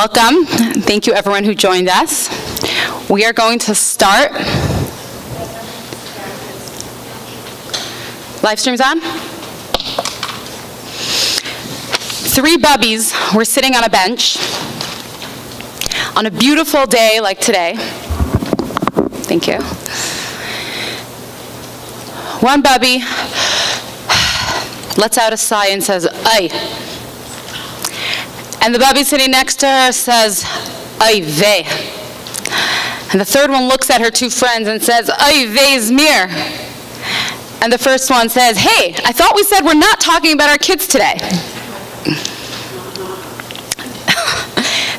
Welcome. Thank you everyone who joined us. We are going to start. Live stream's on? 3 bubbies were sitting on a bench on a beautiful day like today. Thank you. One bubby lets out a sigh and says, "Ay." And the bubby sitting next to her says, "Ay vey." And the third one looks at her 2 friends and says, "Ay vey zmir." And the first one says, "Hey, I thought we said we're not talking about our kids today."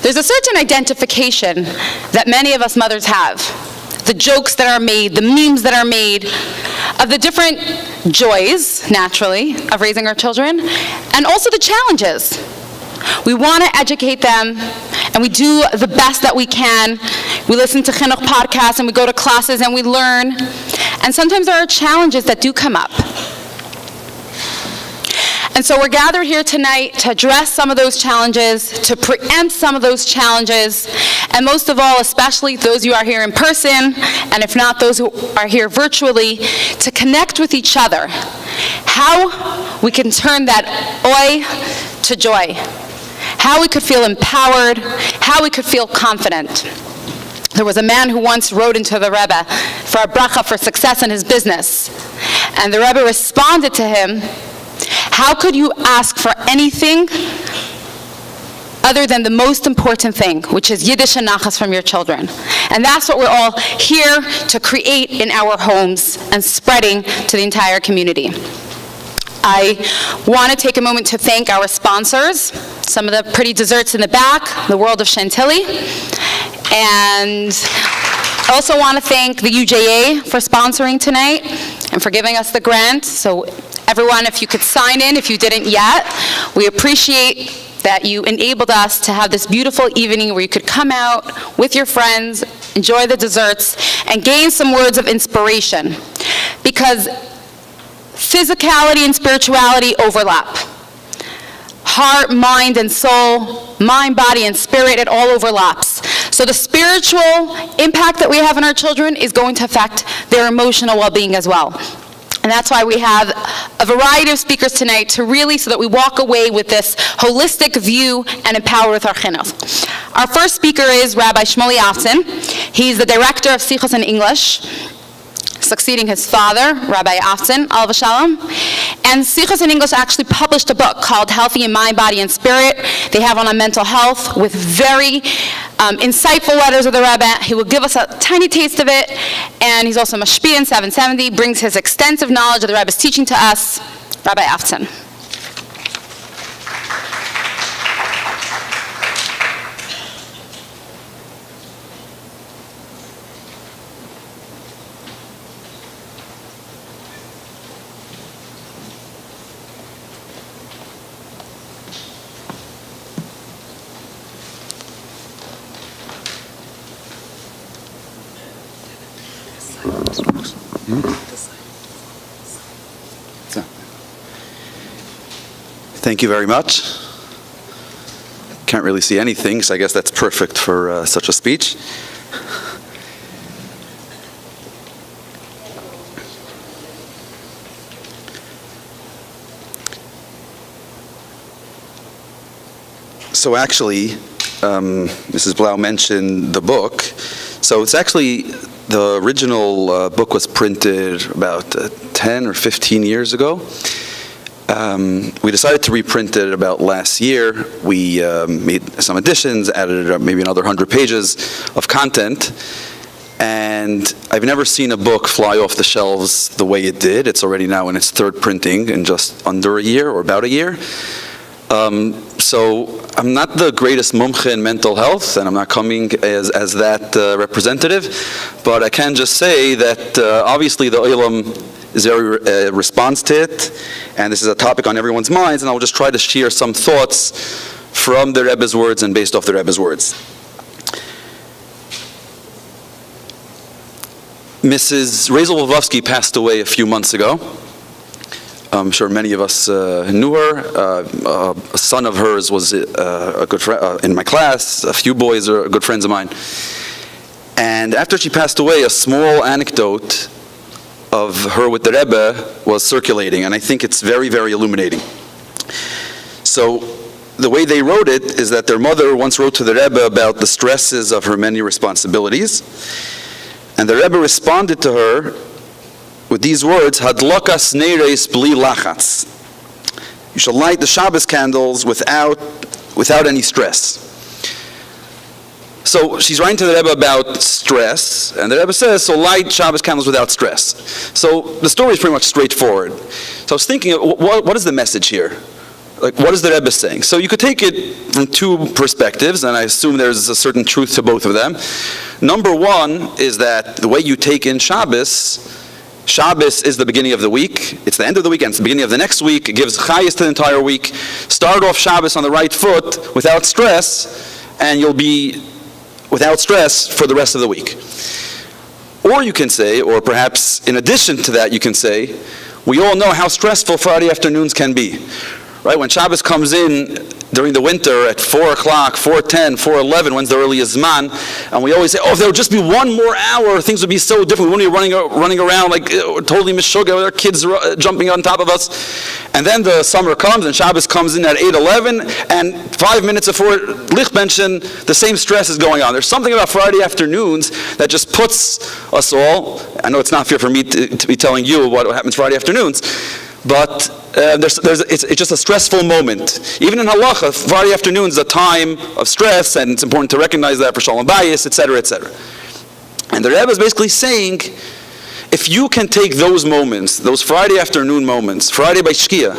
There's a certain identification that many of us mothers have. The jokes that are made, the memes that are made, of the different joys, naturally, of raising our children, and also the challenges. We want to educate them, and we do the best that we can. We listen to chinuch podcasts, and we go to classes, and we learn. And sometimes there are challenges that do come up. And so we're gathered here tonight to address some of those challenges, to preempt some of those challenges, and most of all, especially those who are here in person, and if not, those who are here virtually, to connect with each other. How we can turn that oi to joy. How we could feel empowered, how we could feel confident. There was a man who once wrote into the Rebbe for a bracha for success in his business, and the Rebbe responded to him, "How could you ask for anything other than the most important thing, which is Yiddish and nachas from your children?" And that's what we're all here to create in our homes and spreading to the entire community. I want to take a moment to thank our sponsors, some of the pretty desserts in the back, the World of Chantilly, and I also want to thank the UJA for sponsoring tonight and for giving us the grant. So everyone, if you could sign in if you didn't yet, we appreciate that you enabled us to have this beautiful evening where you could come out with your friends, enjoy the desserts, and gain some words of inspiration. Because physicality and spirituality overlap. Heart, mind, and soul, mind, body, and spirit, it all overlaps. So the spiritual impact that we have on our children is going to affect their emotional well-being as well. And that's why we have a variety of speakers tonight to really, so that we walk away with this holistic view and empower with our chinuch. Our first speaker is Rabbi Shmuly Avtzon. He's the director of Sichos in English, succeeding his father, Rabbi Avtzon, alav shalom. And Sichos in English actually published a book called Healthy in Mind, Body, and Spirit. They have one on mental health with very insightful letters of the Rebbe. He will give us a tiny taste of it. And he's also mashpia in 770, brings his extensive knowledge of the Rebbe's teaching to us. Rabbi Avtzon. Thank you very much. Can't really see anything, so I guess that's perfect for such a speech. So actually, Mrs. Blau mentioned the book. So it's actually, the original book was printed about 10 or 15 years ago. We decided to reprint it about last year. We made some additions, added maybe another 100 pages of content. And I've never seen a book fly off the shelves the way it did. It's already now in its 3rd printing in just under a year, or about a year. So I'm not the greatest mumche in mental health, and I'm not coming as that representative, but I can just say that obviously the Olam is very response to it, and this is a topic on everyone's minds, and I'll just try to share some thoughts from the Rebbe's words and based off the Rebbe's words. Mrs. Jungreis-Wolff passed away a few months ago. I'm sure many of us knew her. A son of hers was a good friend in my class. A few boys are good friends of mine. And after she passed away, a small anecdote of her with the Rebbe was circulating, and I think it's very, very illuminating. So the way they wrote it is that their mother once wrote to the Rebbe about the stresses of her many responsibilities, and the Rebbe responded to her with these words, Hadlakas neireis bli lachatz. You shall light the Shabbos candles without any stress. So she's writing to the Rebbe about stress, and the Rebbe says, so light Shabbos candles without stress. So the story is pretty much straightforward. So I was thinking, what is the message here? Like, what is the Rebbe saying? So you could take it from two perspectives, and I assume there's a certain truth to both of them. Number one is that the way you take in Shabbos is the beginning of the week. It's the end of the week, and it's the beginning of the next week. It gives chayas to the entire week. Start off Shabbos on the right foot without stress, and you'll be without stress for the rest of the week. Or you can say, or perhaps in addition to that, you can say, we all know how stressful Friday afternoons can be. Right? When Shabbos comes in during the winter at 4 o'clock, 4:10, 4:11, when's the earliest Zman, and we always say, oh, if there would just be one more hour, things would be so different. We wouldn't be running around like totally mishuggah with our kids jumping on top of us. And then the summer comes, and Shabbos comes in at 8:11, and 5 minutes before Lichtbenchen, the same stress is going on. There's something about Friday afternoons that just puts us all, I know it's not fair for me to be telling you what happens Friday afternoons, but it's just a stressful moment. Even in halacha, Friday afternoon is a time of stress, and it's important to recognize that for shalom bayis, etc., etc. And the Rebbe is basically saying, if you can take those moments, those Friday afternoon moments, Friday by Shkia,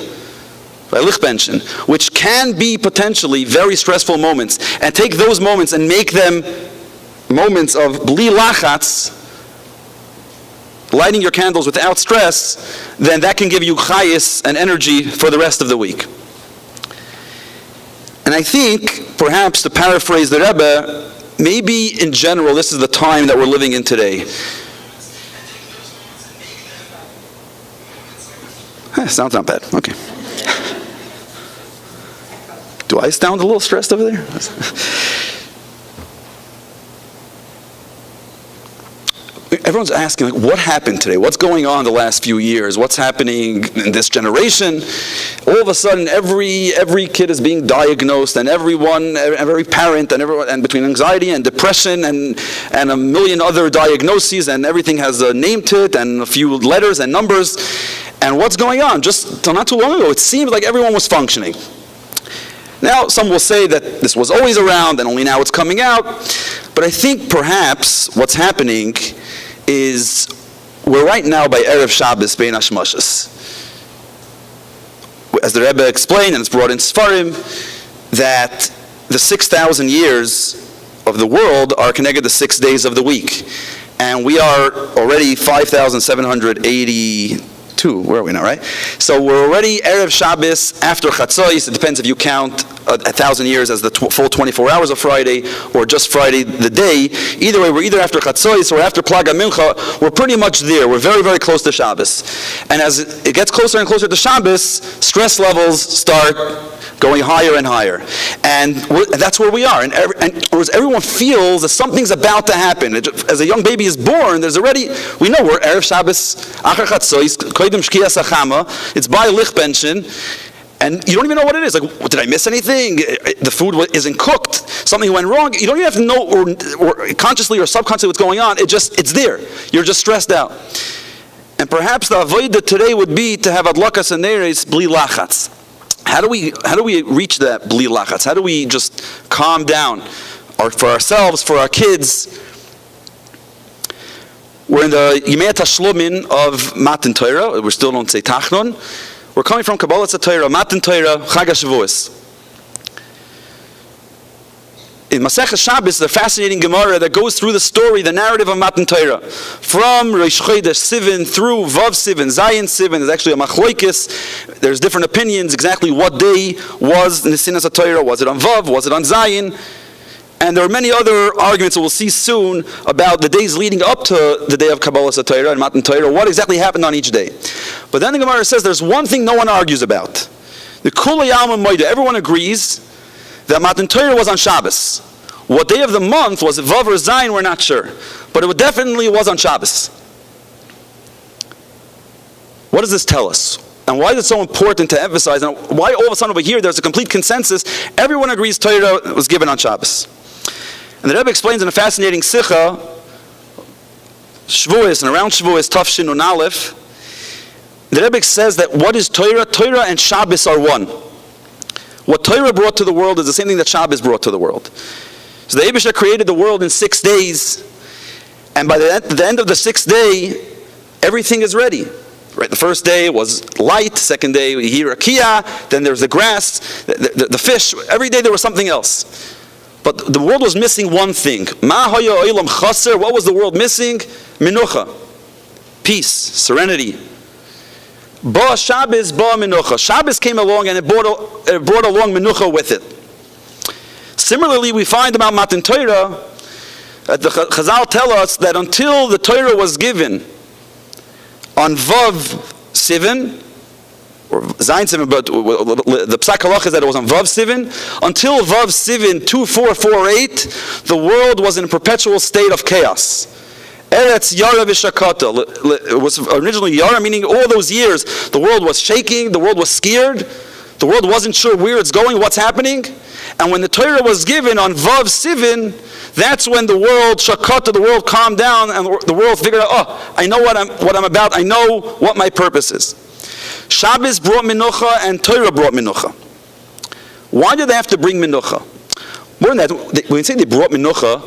by Lichtbenchen, which can be potentially very stressful moments, and take those moments and make them moments of bli lachatz, lighting your candles without stress, then that can give you chayis and energy for the rest of the week. And I think, perhaps to paraphrase the Rebbe, maybe in general this is the time that we're living in today. Sounds not bad. Okay. Do I sound a little stressed over there? Everyone's asking, like, what happened today? What's going on the last few years? What's happening in this generation? All of a sudden, every kid is being diagnosed, and every parent, and between anxiety and depression and a million other diagnoses, and everything has a name to it, and a few letters and numbers. And what's going on? Just not too long ago, it seems like everyone was functioning. Now, some will say that this was always around, and only now it's coming out. But I think perhaps what's happening is we're right now by Erev Shabbos Bein Hashmashas. As the Rebbe explained, and it's brought in Sfarim, that the 6,000 years of the world are connected to 6 days of the week. And we are already 5,782. Where are we now, right? So we're already Erev Shabbos after Chatzos. It depends if you count 1,000 years as the full 24 hours of Friday, or just Friday the day. Either way, we're either after Chatzos or after Plag HaMincha. We're pretty much there. We're very, very close to Shabbos. And as it gets closer and closer to Shabbos, stress levels start going higher and higher. And that's where we are. And whereas everyone feels that something's about to happen. As a young baby is born, we know we're Erev Shabbos, Achar Chatzos, Kodim Shkias HaChama, it's by Lichtbenchen, and you don't even know what it is. Like, did I miss anything? The food isn't cooked. Something went wrong. You don't even have to know, or consciously or subconsciously, what's going on. It's there. You're just stressed out. And perhaps the avodah today would be to have adlakas haneres bli lachatz. How do we reach that bli lachatz? How do we just calm down for ourselves, for our kids? We're in the Yimei Tashlumin of Matan Torah. We still don't say Tachnon. We're coming from Kabbalah Torah, Matan Torah, Chag HaShavuos. In Masechah Shabbos, the fascinating Gemara that goes through the story, the narrative of Matan Torah, from Rosh Chodesh Sivan through Vav Sivan, Zayin Sivan. There's actually a machloikis. There's different opinions exactly what day was Nesinas HaTorah. Was it on Vav? Was it on Zayin? And there are many other arguments that we'll see soon about the days leading up to the day of Kabbalas HaTorah and Matan Torah, what exactly happened on each day. But then the Gemara says there's one thing no one argues about. The Kula Yalma Moida, everyone agrees that Matan Torah was on Shabbos. What day of the month was it, Vav or Zayin, we're not sure. But it definitely was on Shabbos. What does this tell us? And why is it so important to emphasize? And why all of a sudden over here there's a complete consensus? Everyone agrees Torah was given on Shabbos. And the Rebbe explains in a fascinating Sikha, Shavuos, and around Shavuos, Tafshin and Aleph, the Rebbe says that what is Torah? Torah and Shabbos are one. What Torah brought to the world is the same thing that Shabbos brought to the world. So the Eibusha created the world in 6 days, and by the end of the 6th day, everything is ready. Right, the first day was light, second day we hear Rakia, then there's the grass, the fish, every day there was something else. But the world was missing one thing. Ma haya olam chaser, what was the world missing? Minucha, peace, serenity. Ba Shabbos, ba minucha. Shabbos came along and it brought along minucha with it. Similarly, we find about Matan Torah, that the Chazal tell us that until the Torah was given on Vav Sivan, or Zayin Sivan, but the Psak Halach is that it was on Vav Sivan. Until Vav Sivan 2448, the world was in a perpetual state of chaos. Eretz Yara V'Shakata. It was originally Yara, meaning all those years, the world was shaking, the world was scared, the world wasn't sure where it's going, what's happening. And when the Torah was given on Vav Sivan, that's when the world Shakata, the world calmed down, and the world figured out, oh, I know what I'm about, I know what my purpose is. Shabbos brought Minucha and Torah brought Minucha. Why did they have to bring Minucha? More than that, when we say they brought Minucha,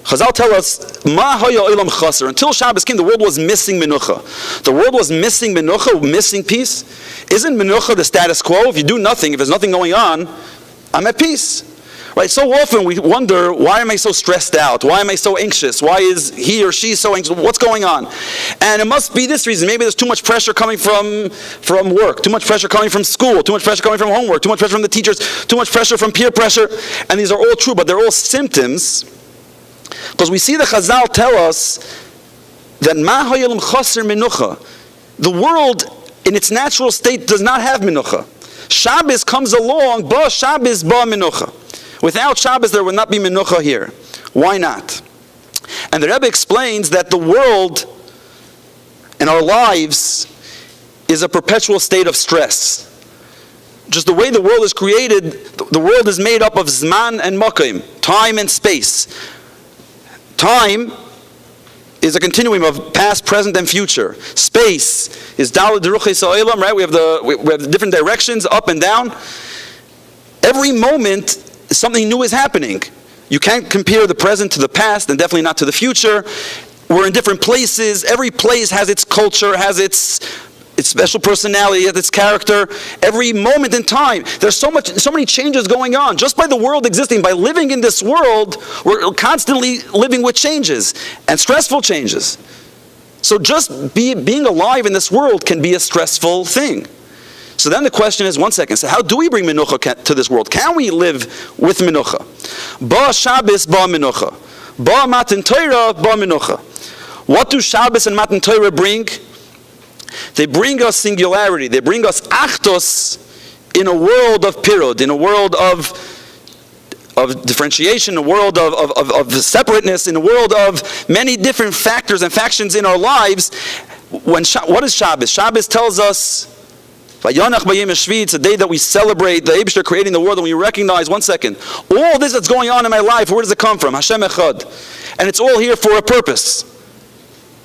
Chazal tell us, Ma haya olam chaser. Until Shabbos came, the world was missing Minucha. The world was missing Minucha, missing peace. Isn't Minucha the status quo? If you do nothing, if there's nothing going on, I'm at peace. Right? So often we wonder, why am I so stressed out? Why am I so anxious? Why is he or she so anxious? What's going on? And it must be this reason. Maybe there's too much pressure coming from work, too much pressure coming from school, too much pressure coming from homework, too much pressure from the teachers, too much pressure from peer pressure. And these are all true, but they're all symptoms. Because we see the Chazal tell us that Ma hayalim chaser minucha. The world in its natural state does not have minucha. Shabbos comes along, ba Shabbos, ba minucha. Without Shabbos, there would not be Minucha here. Why not? And the Rebbe explains that the world in our lives is a perpetual state of stress. Just the way the world is created, the world is made up of Zman and Makim, time and space. Time is a continuum of past, present, and future. Space is Daled Deruchis Ha'olam, right? We have the different directions, up and down. Every moment, something new is happening. You can't compare the present to the past, and definitely not to the future. We're in different places. Every place has its culture, has its special personality, has its character. Every moment in time, there's so many changes going on. Just by the world existing, by living in this world, we're constantly living with changes, and stressful changes. So just being alive in this world can be a stressful thing. So then the question is, one second, so how do we bring Minucha to this world? Can we live with Minucha? Ba Shabbos, ba Minucha. Ba Matan Torah, ba Minucha. What do Shabbos and Matan Torah bring? They bring us singularity. They bring us achtos in a world of pirud, in a world of differentiation, a world of separateness, in a world of many different factors and factions in our lives. What is Shabbos? Shabbos tells us, it's a day that we celebrate the Eibusher creating the world, and we recognize, one second, all this that's going on in my life, where does it come from? Hashem Echad. And it's all here for a purpose,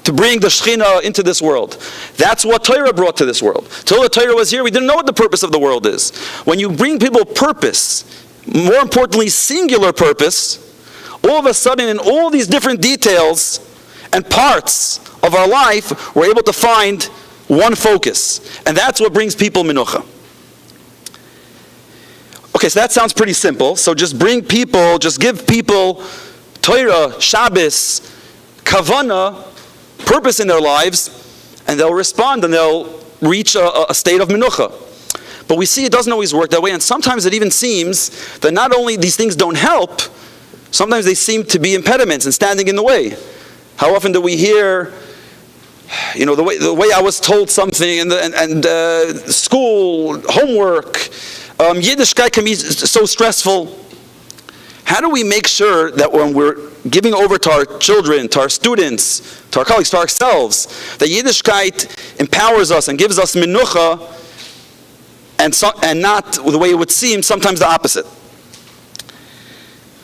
to bring the Shekhinah into this world. That's what Torah brought to this world. Till the Torah was here, we didn't know what the purpose of the world is. When you bring people purpose, more importantly, singular purpose, all of a sudden, in all these different details and parts of our life, we're able to find one focus. And that's what brings people Minucha. Okay, so that sounds pretty simple. So just give people Torah, Shabbos, Kavana, purpose in their lives, and they'll respond and they'll reach a state of Minucha. But we see it doesn't always work that way, and sometimes it even seems that not only these things don't help, sometimes they seem to be impediments and standing in the way. How often do we hear, the way I was told something, and school, homework, Yiddishkeit can be so stressful. How do we make sure that when we're giving over to our children, to our students, to our colleagues, to ourselves, that Yiddishkeit empowers us and gives us menucha, and not the way it would seem, sometimes the opposite?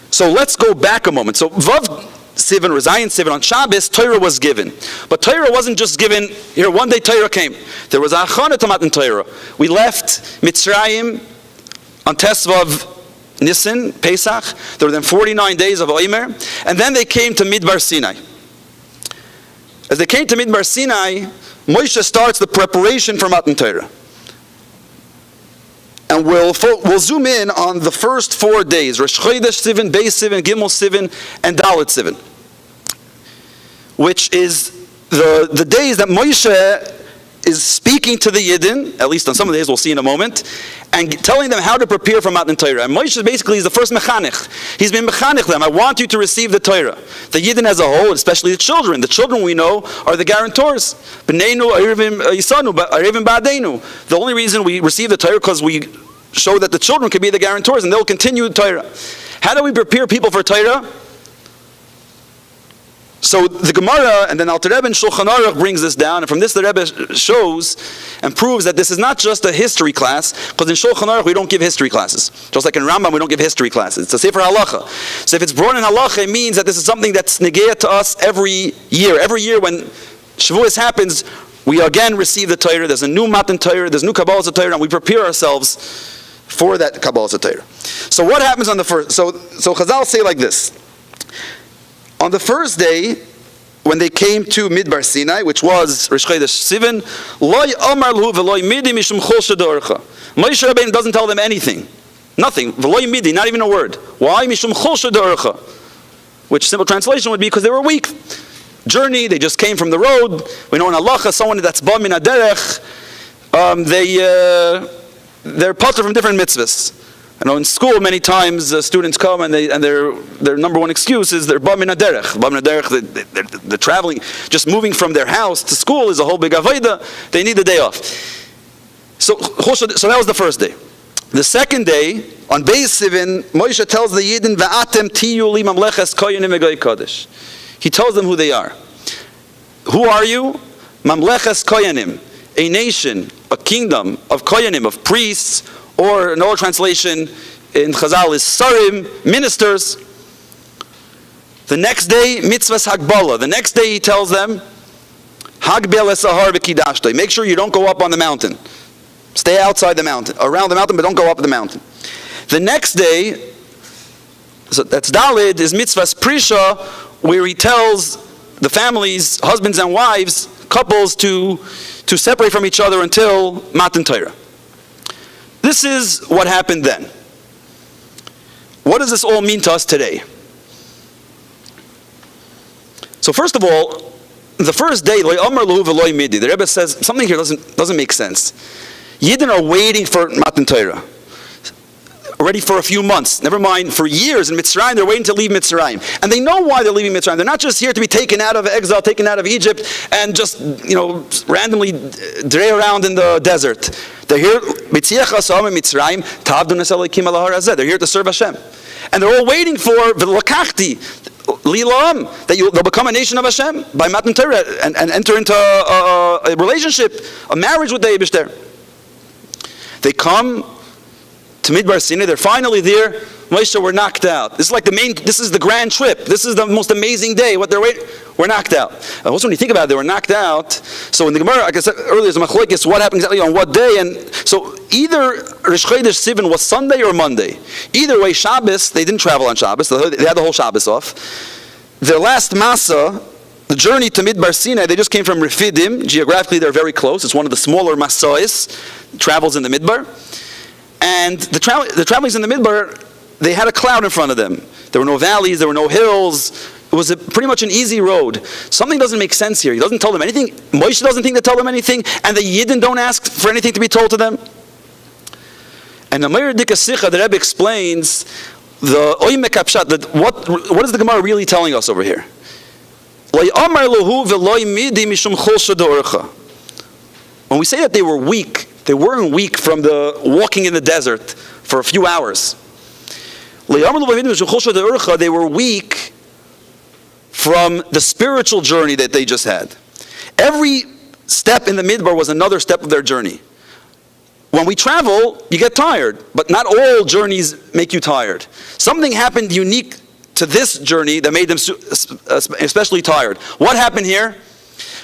So let's go back a moment. So Vav Sivan, Zayin Sivan, on Shabbos, Torah was given. But Torah wasn't just given, here one day Torah came. There was a Achana to Matan Torah. We left Mitzrayim on Tesvav Nisan, Pesach. There were then 49 days of Omer. And then they came to Midbar Sinai. As they came to Midbar Sinai, Moshe starts the preparation for Matan Torah. And we'll zoom in on the first 4 days, Rosh Chodesh Sivan, Beis Sivan, Gimel Sivan, and Dalet Sivan, which is the days that Moshe is speaking to the Yidden, at least on some of the days we'll see in a moment, and telling them how to prepare for Matan Torah. And Moshe basically is the first mechanech. He's been mechanech them. I want you to receive the Torah. The Yidden as a whole, especially the children. The children we know are the guarantors. B'neinu, Arivim, Yisanu, Arivim Ba'adeinu. The only reason we receive the Torah because we show that the children can be the guarantors and they'll continue the Torah. How do we prepare people for Torah? So the Gemara and then Alter Rebbe and Shulchan Aruch brings this down, and from this the Rebbe shows and proves that this is not just a history class, because in Shulchan Aruch we don't give history classes. Just like in Rambam we don't give history classes. It's a Sefer Halacha. So if it's brought in Halacha, it means that this is something that's negea to us every year. Every year when Shavuos happens, we again receive the Torah. There's a new Matan Torah, there's new Kabbalah Torah, and we prepare ourselves for that Kabbalah Torah. So what happens on the first? So Chazal say like this. On the first day, when they came to Midbar Sinai, which was Rosh Chodesh Sivan, Loi Amar Lahu V'loi Midi Mishum Chol Shadorcha. Moshe Rabbeinu doesn't tell them anything. Nothing. V'loi Midi, not even a word. Why? Mishum Chol Shadorcha. Which simple translation would be because they were weak. Journey, they just came from the road. We know in halacha, someone that's ba min haderech, they're patur from different mitzvahs. I know in school many times students come and their number one excuse is they're ba min haderech. Ba min haderech, they're traveling, just moving from their house to school is a whole big avodah. They need the day off. So that was the first day. The second day, on Beis Sivan, Moshe tells the Yidden, Va'atem tiyu li mamleches koyanim v'goy kodesh. He tells them who they are. Who are you? Mamleches koyanim, a nation, a kingdom of koyanim, of priests, or an old translation in Chazal is sarim, ministers. The next day, mitzvahs hagbala. The next day he tells them, hagbel esahar v'kidashtoi. Make sure you don't go up on the mountain. Stay outside the mountain, around the mountain, but don't go up the mountain. The next day, so that's Dalid, is mitzvahs prisha, where he tells the families, husbands and wives, couples, to separate from each other until Matan Torah. This is what happened then. What does this all mean to us today? So first of all, the first day, the Rebbe says something here doesn't make sense. Yidden are waiting for Matan Torah already for a few months, never mind for years in Mitzrayim. They're waiting to leave Mitzrayim, and they know why they're leaving Mitzrayim. They're not just here to be taken out of exile, taken out of Egypt, and just randomly dray around in the desert. They're here. They're here to serve Hashem, and they're all waiting for v'lakachti lilam, that they'll become a nation of Hashem by Matan Torah and enter into a relationship, a marriage with the Eibishter. They come to Midbar Sinai. They're finally there. Moshe, we're knocked out. This is the grand trip. This is the most amazing day. What they're waiting, we're knocked out. Also, when you think about it, they were knocked out. So in the Gemara, like I said earlier, there's a machlokes, what happened exactly on what day. And so either Rosh Chodesh Sivan was Sunday or Monday. Either way, Shabbos, they didn't travel on Shabbos. They had the whole Shabbos off. Their last Masa, the journey to Midbar Sinai, they just came from Refidim. Geographically, they're very close. It's one of the smaller Masois, travels in the Midbar. And the travelings in the Midbar, they had a cloud in front of them. There were no valleys, there were no hills. It was pretty much an easy road. Something doesn't make sense here. He doesn't tell them anything. Moshe doesn't think to tell them anything, and the Yidden don't ask for anything to be told to them. And the Meir Dika Sicha, the Rebbe explains, the Oimek Apshat, what is the Gemara really telling us over here? When we say that they were weak, they weren't weak from the walking in the desert for a few hours. They were weak from the spiritual journey that they just had. Every step in the Midbar was another step of their journey. When we travel, you get tired, but not all journeys make you tired. Something happened unique to this journey that made them especially tired. What happened here?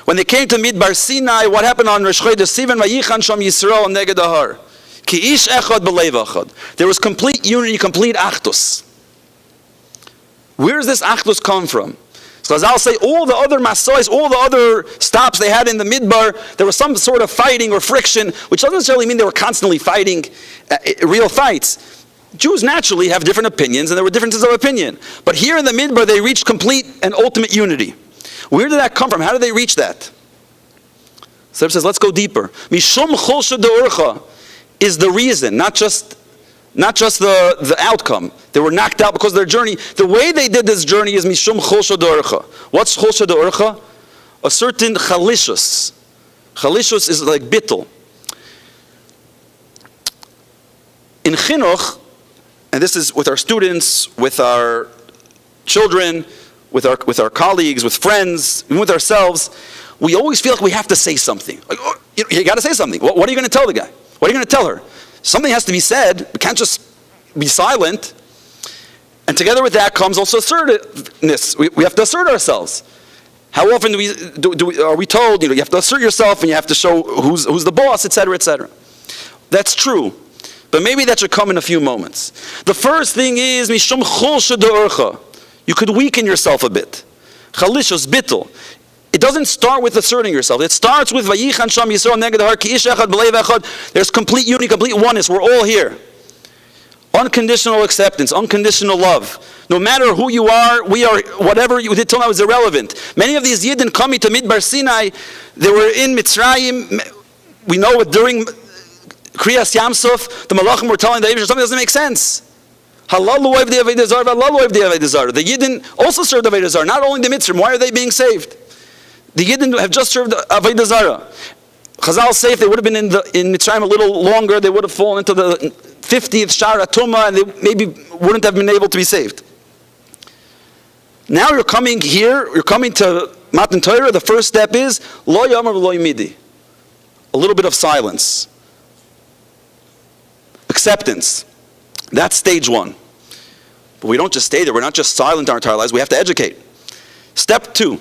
When they came to Midbar Sinai, what happened on Rosh Chodesh Sivan? Vayichan Sham Yisrael neged Ahar. Ki ish echad b'leiv echad. There was complete unity, complete achdus. Where does this achdus come from? So as I'll say, all the other masois, all the other stops they had in the Midbar, there was some sort of fighting or friction, which doesn't necessarily mean they were constantly fighting real fights. Jews naturally have different opinions, and there were differences of opinion. But here in the Midbar, they reached complete and ultimate unity. Where did that come from? How did they reach that? So it says, let's go deeper. Mishum chosha de'orcha is the reason, not just the outcome. They were knocked out because of their journey. The way they did this journey is mishum chosha de'orcha. What's chosha de'orcha? A certain chalishus. Chalishus is like bittul. In chinuch, and this is with our students, with our children, with our colleagues, with friends, even with ourselves, we always feel like we have to say something. Like, oh, you got to say something. What are you going to tell the guy? What are you going to tell her? Something has to be said. We can't just be silent. And together with that comes also assertiveness. We have to assert ourselves. How often are we told, you have to assert yourself and you have to show who's the boss, etc., etc. That's true. But maybe that should come in a few moments. The first thing is, mishum chosha de'orcha. You could weaken yourself a bit. Chalishos, bittul. It doesn't start with asserting yourself. It starts with Vayichan Sham Yisrael neged Ahar ki ish echad b'leiv echad. There's complete unity, complete oneness. We're all here. Unconditional acceptance, unconditional love. No matter who you are, we are, whatever you did till now is irrelevant. Many of these Yidden coming to Midbar Sinai, they were in Mitzrayim. We know it during Kriyas Yamsuf, the Malachim were telling the Eibush something doesn't make sense. Halalu oiv the Avodah Zarah, halalu oiv the Avodah Zarah. The Yidden also served Avodah Zarah, not only the Mitzrayim. Why are they being saved? The Yidden have just served Avodah Zarah. Chazal say if they would have been in Mitzrayim a little longer, they would have fallen into the 50th Shara Tumah, and they maybe wouldn't have been able to be saved. Now you're coming here, you're coming to Matan Torah, the first step is Lo Yamar V'Lo Yimidi. A little bit of silence. Acceptance. That's stage one. But we don't just stay there. We're not just silent our entire lives. We have to educate. Step two.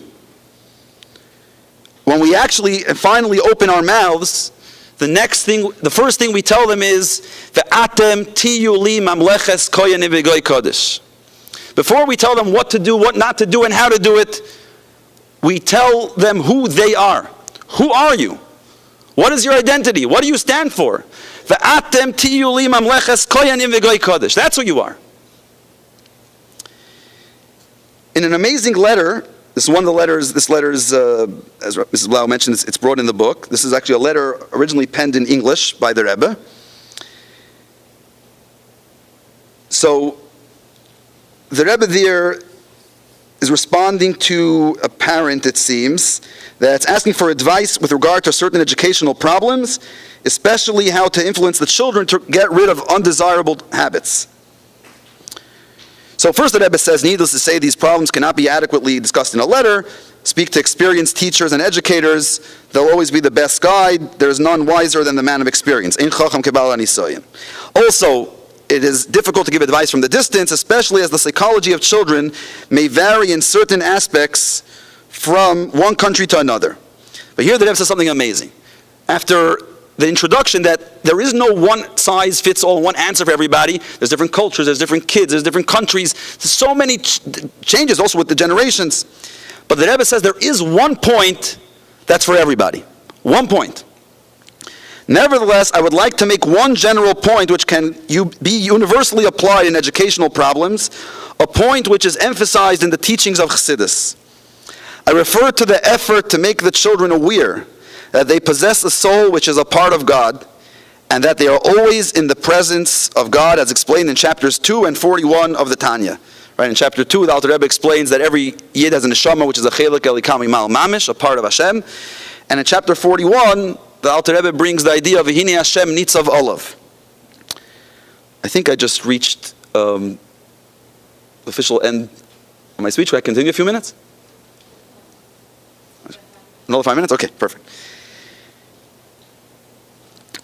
When we actually and finally open our mouths, the first thing we tell them is, Ve'atem tiyu li mamleches koyanim v'goy kodesh. Before we tell them what to do, what not to do, and how to do it, we tell them who they are. Who are you? What is your identity? What do you stand for? Ve'atem tiyu li mamleches koyanim v'goy kodesh. That's who you are. In an amazing letter, this is one of the letters, this letter is, as Mrs. Blau mentioned, it's brought in the book. This is actually a letter originally penned in English by the Rebbe. So, the Rebbe there is responding to a parent, it seems, that's asking for advice with regard to certain educational problems, especially how to influence the children to get rid of undesirable habits. So first the Rebbe says, needless to say, these problems cannot be adequately discussed in a letter. Speak to experienced teachers and educators. They'll always be the best guide. There's none wiser than the man of experience. Also, it is difficult to give advice from the distance, especially as the psychology of children may vary in certain aspects from one country to another. But here the Rebbe says something amazing. After the introduction that there is no one size fits all, one answer for everybody. There's different cultures, there's different kids, there's different countries. There's so many changes also with the generations. But the Rebbe says there is one point that's for everybody. One point. Nevertheless, I would like to make one general point which can be universally applied in educational problems, a point which is emphasized in the teachings of Chassidus. I refer to the effort to make the children aware that they possess a soul which is a part of God, and that they are always in the presence of God, as explained in chapters 2 and 41 of the Tanya. Right, in chapter 2, the Alter Rebbe explains that every Yid has a neshama, which is a chelik elikam imal mamish, a part of Hashem. And in chapter 41, the Alter Rebbe brings the idea of V'hine Hashem nitzav olav. I think I just reached the official end of my speech. Can I continue a few minutes? Another 5 minutes? Okay, perfect.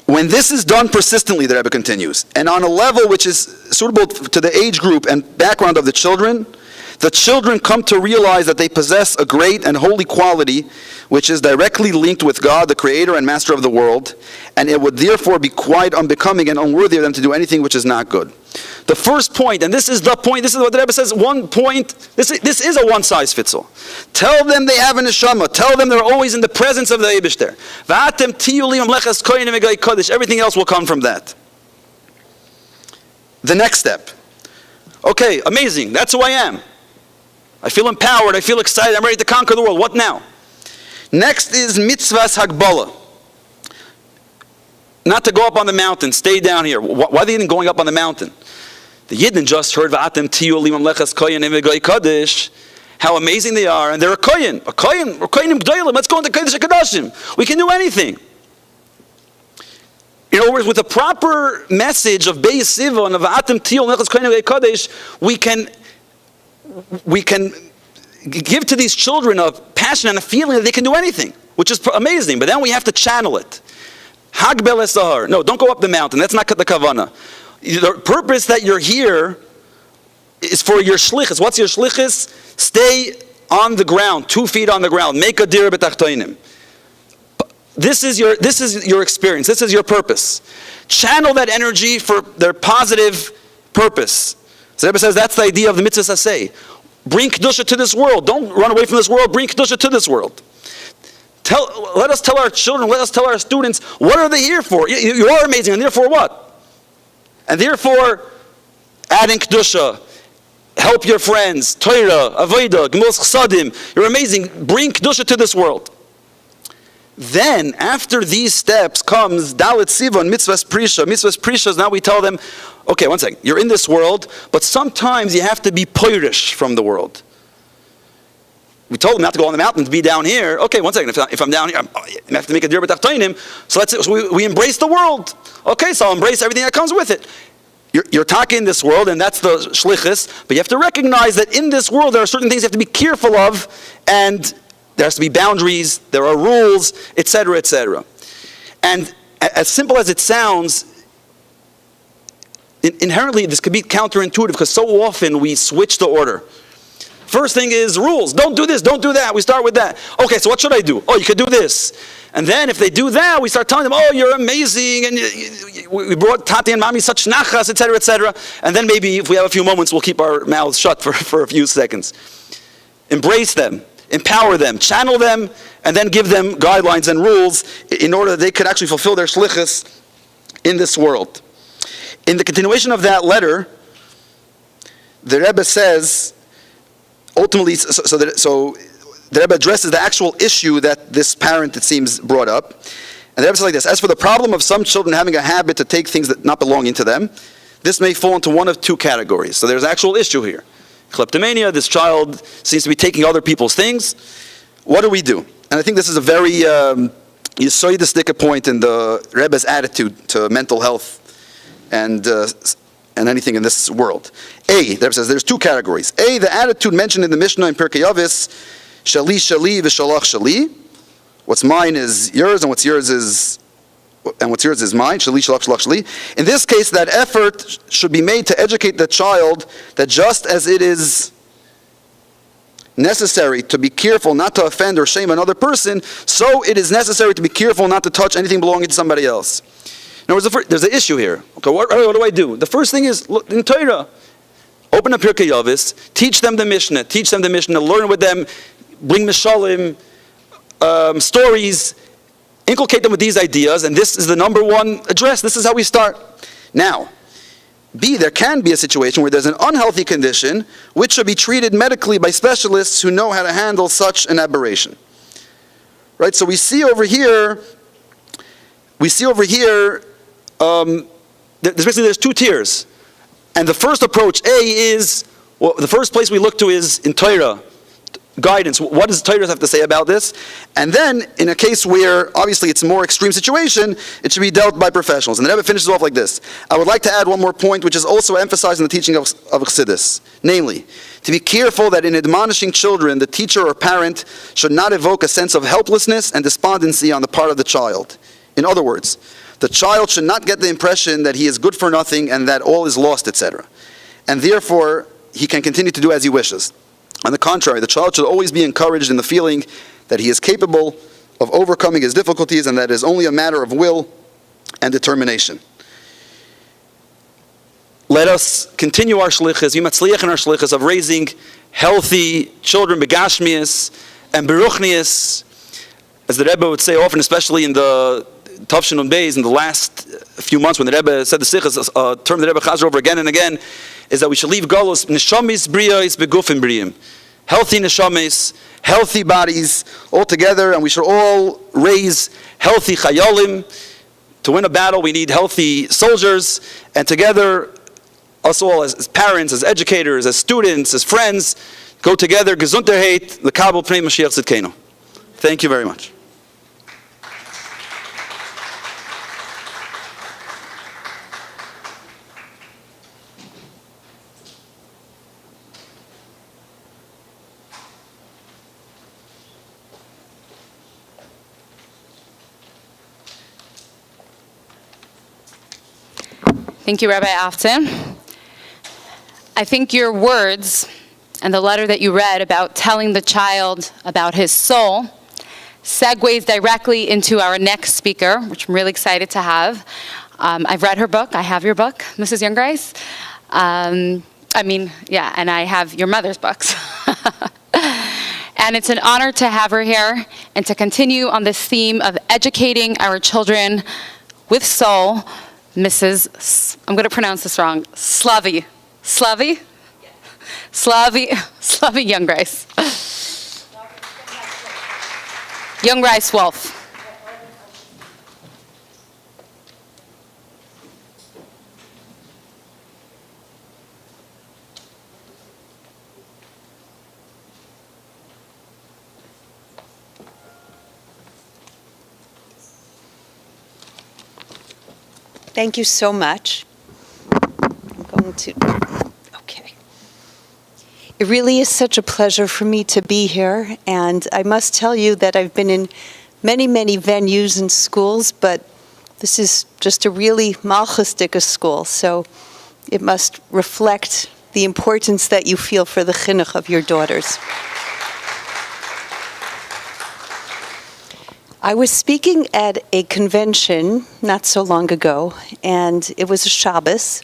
When this is done persistently, the Rebbe continues, and on a level which is suitable to the age group and background of the children come to realize that they possess a great and holy quality which is directly linked with God, the Creator and Master of the world, and it would therefore be quite unbecoming and unworthy of them to do anything which is not good. The first point, and this is the point, this is what the Rebbe says, one point, this is a one-size-fits-all. Tell them they have a neshama. Tell them they're always in the presence of the Eibishter. Everything else will come from that. The next step. Okay, amazing, that's who I am. I feel empowered, I feel excited, I'm ready to conquer the world. What now? Next is mitzvahs hagbala. Not to go up on the mountain, stay down here. Why are they even going up on the mountain? The Yidden just heard V'atem tiyu limam lechas koyin emegay kadosh, how amazing they are, and they're a koyin g'dolim. Let's go into kodesh hakadoshim. We can do anything. In other words, with the proper message of Beis Siva and of V'atem tiyu limam lechas koyin emegay kadosh, we can give to these children a passion and a feeling that they can do anything, which is amazing. But then we have to channel it. Hagbel esahar. No, don't go up the mountain. That's not the kavanah. The purpose that you're here is for your shlichus. What's your shlichus? Stay on the ground, 2 feet on the ground. Make a dir b'tachtoinim. This is your experience. This is your purpose. Channel that energy for their positive purpose. So the Rebbe says that's the idea of the mitzvah saseh. Bring kedusha to this world. Don't run away from this world. Bring kedusha to this world. Let us tell our children, let us tell our students, what are they here for? You are amazing, and therefore what? And therefore, adding kedusha, help your friends, Torah, avodah, gemilas chsadim. You're amazing. Bring kedusha to this world. Then, after these steps, comes dalit sivan, mitzvahs prisha. Mitzvahs prisha, now we tell them, okay, one second, you're in this world, but sometimes you have to be poirish from the world. We told them not to go on the mountain, to be down here. Okay, one second, if I'm down here, I have to make a dir b'tachtoinim. So we embrace the world. Okay, so I'll embrace everything that comes with it. You're talking in this world, and that's the shlichus, but you have to recognize that in this world there are certain things you have to be careful of, and there has to be boundaries, there are rules, etc., etc. And as simple as it sounds, inherently this could be counterintuitive, because so often we switch the order. First thing is rules. Don't do this, don't do that. We start with that. Okay, so what should I do? Oh, you could do this. And then if they do that, we start telling them, oh, you're amazing, and we brought Tati and Mami such nachas, etc., etc. And then maybe if we have a few moments, we'll keep our mouths shut for a few seconds. Embrace them, empower them, channel them, and then give them guidelines and rules in order that they could actually fulfill their shlichus in this world. In the continuation of that letter, the Rebbe says, ultimately, so the Rebbe addresses the actual issue that this parent, it seems, brought up. And the Rebbe says like this: as for the problem of some children having a habit to take things that not belonging to them, this may fall into one of two categories. So there's an actual issue here. Kleptomania, this child seems to be taking other people's things. What do we do? And I think this is a very yisoidistic point in the Rebbe's attitude to mental health and anything in this world. The Rebbe says there's two categories. The attitude mentioned in the Mishnah in Pirkei Avos, shali shali v'shalach shali. What's mine is yours, and what's yours is mine. Shali shalach shalach shali. In this case, that effort should be made to educate the child that just as it is necessary to be careful not to offend or shame another person, so it is necessary to be careful not to touch anything belonging to somebody else. In other words, there's an issue here. Okay, what do I do? The first thing is, look, in Torah, open up Pirkei Avos, teach them the Mishnah, learn with them, bring mishalim, stories, inculcate them with these ideas, and this is the number one address. This is how we start. Now, there can be a situation where there's an unhealthy condition which should be treated medically by specialists who know how to handle such an aberration. Right? So we see over here there's two tiers. And the first approach, A, is, well, the first place we look to is in Torah, guidance. What does Torah have to say about this? And then, in a case where, obviously, it's a more extreme situation, it should be dealt by professionals. And the Rebbe finishes off like this. I would like to add one more point, which is also emphasized in the teaching of Chassidus. Namely, to be careful that in admonishing children, the teacher or parent should not evoke a sense of helplessness and despondency on the part of the child. In other words, the child should not get the impression that he is good for nothing and that all is lost, etc. And therefore, he can continue to do as he wishes. On the contrary, the child should always be encouraged in the feeling that he is capable of overcoming his difficulties and that it is only a matter of will and determination. Let us continue our shlichus, yimatzliach in our shlichus of raising healthy children, begashmias and beruchnias, as the Rebbe would say often, especially in the Tavshin and Beis, in the last few months when the Rebbe said the sichas, a term the Rebbe chazer over again and again, is that we should leave galus neshamis briyos begufim briyim, healthy neshamis, healthy bodies all together, and we should all raise healthy chayalim. To win a battle, we need healthy soldiers, and together, us all as parents, as educators, as students, as friends, go together. Gesundheit, the Kabel Pnei Mashiach Tzidkenu. Thank you very much. Thank you, Rabbi Avtzon. I think your words and the letter that you read about telling the child about his soul segues directly into our next speaker, which I'm really excited to have. I've read her book. I have your book, Mrs. Jungreis. And I have your mother's books. And it's an honor to have her here and to continue on this theme of educating our children with soul, Mrs. I'm going to pronounce this wrong, Slovie Jungreis. Jungreis-Wolff. Thank you so much. Okay. It really is such a pleasure for me to be here, and I must tell you that I've been in many, many venues and schools, but this is just a really malchustic school, so it must reflect the importance that you feel for the chinuch of your daughters. I was speaking at a convention not so long ago, and it was a Shabbos.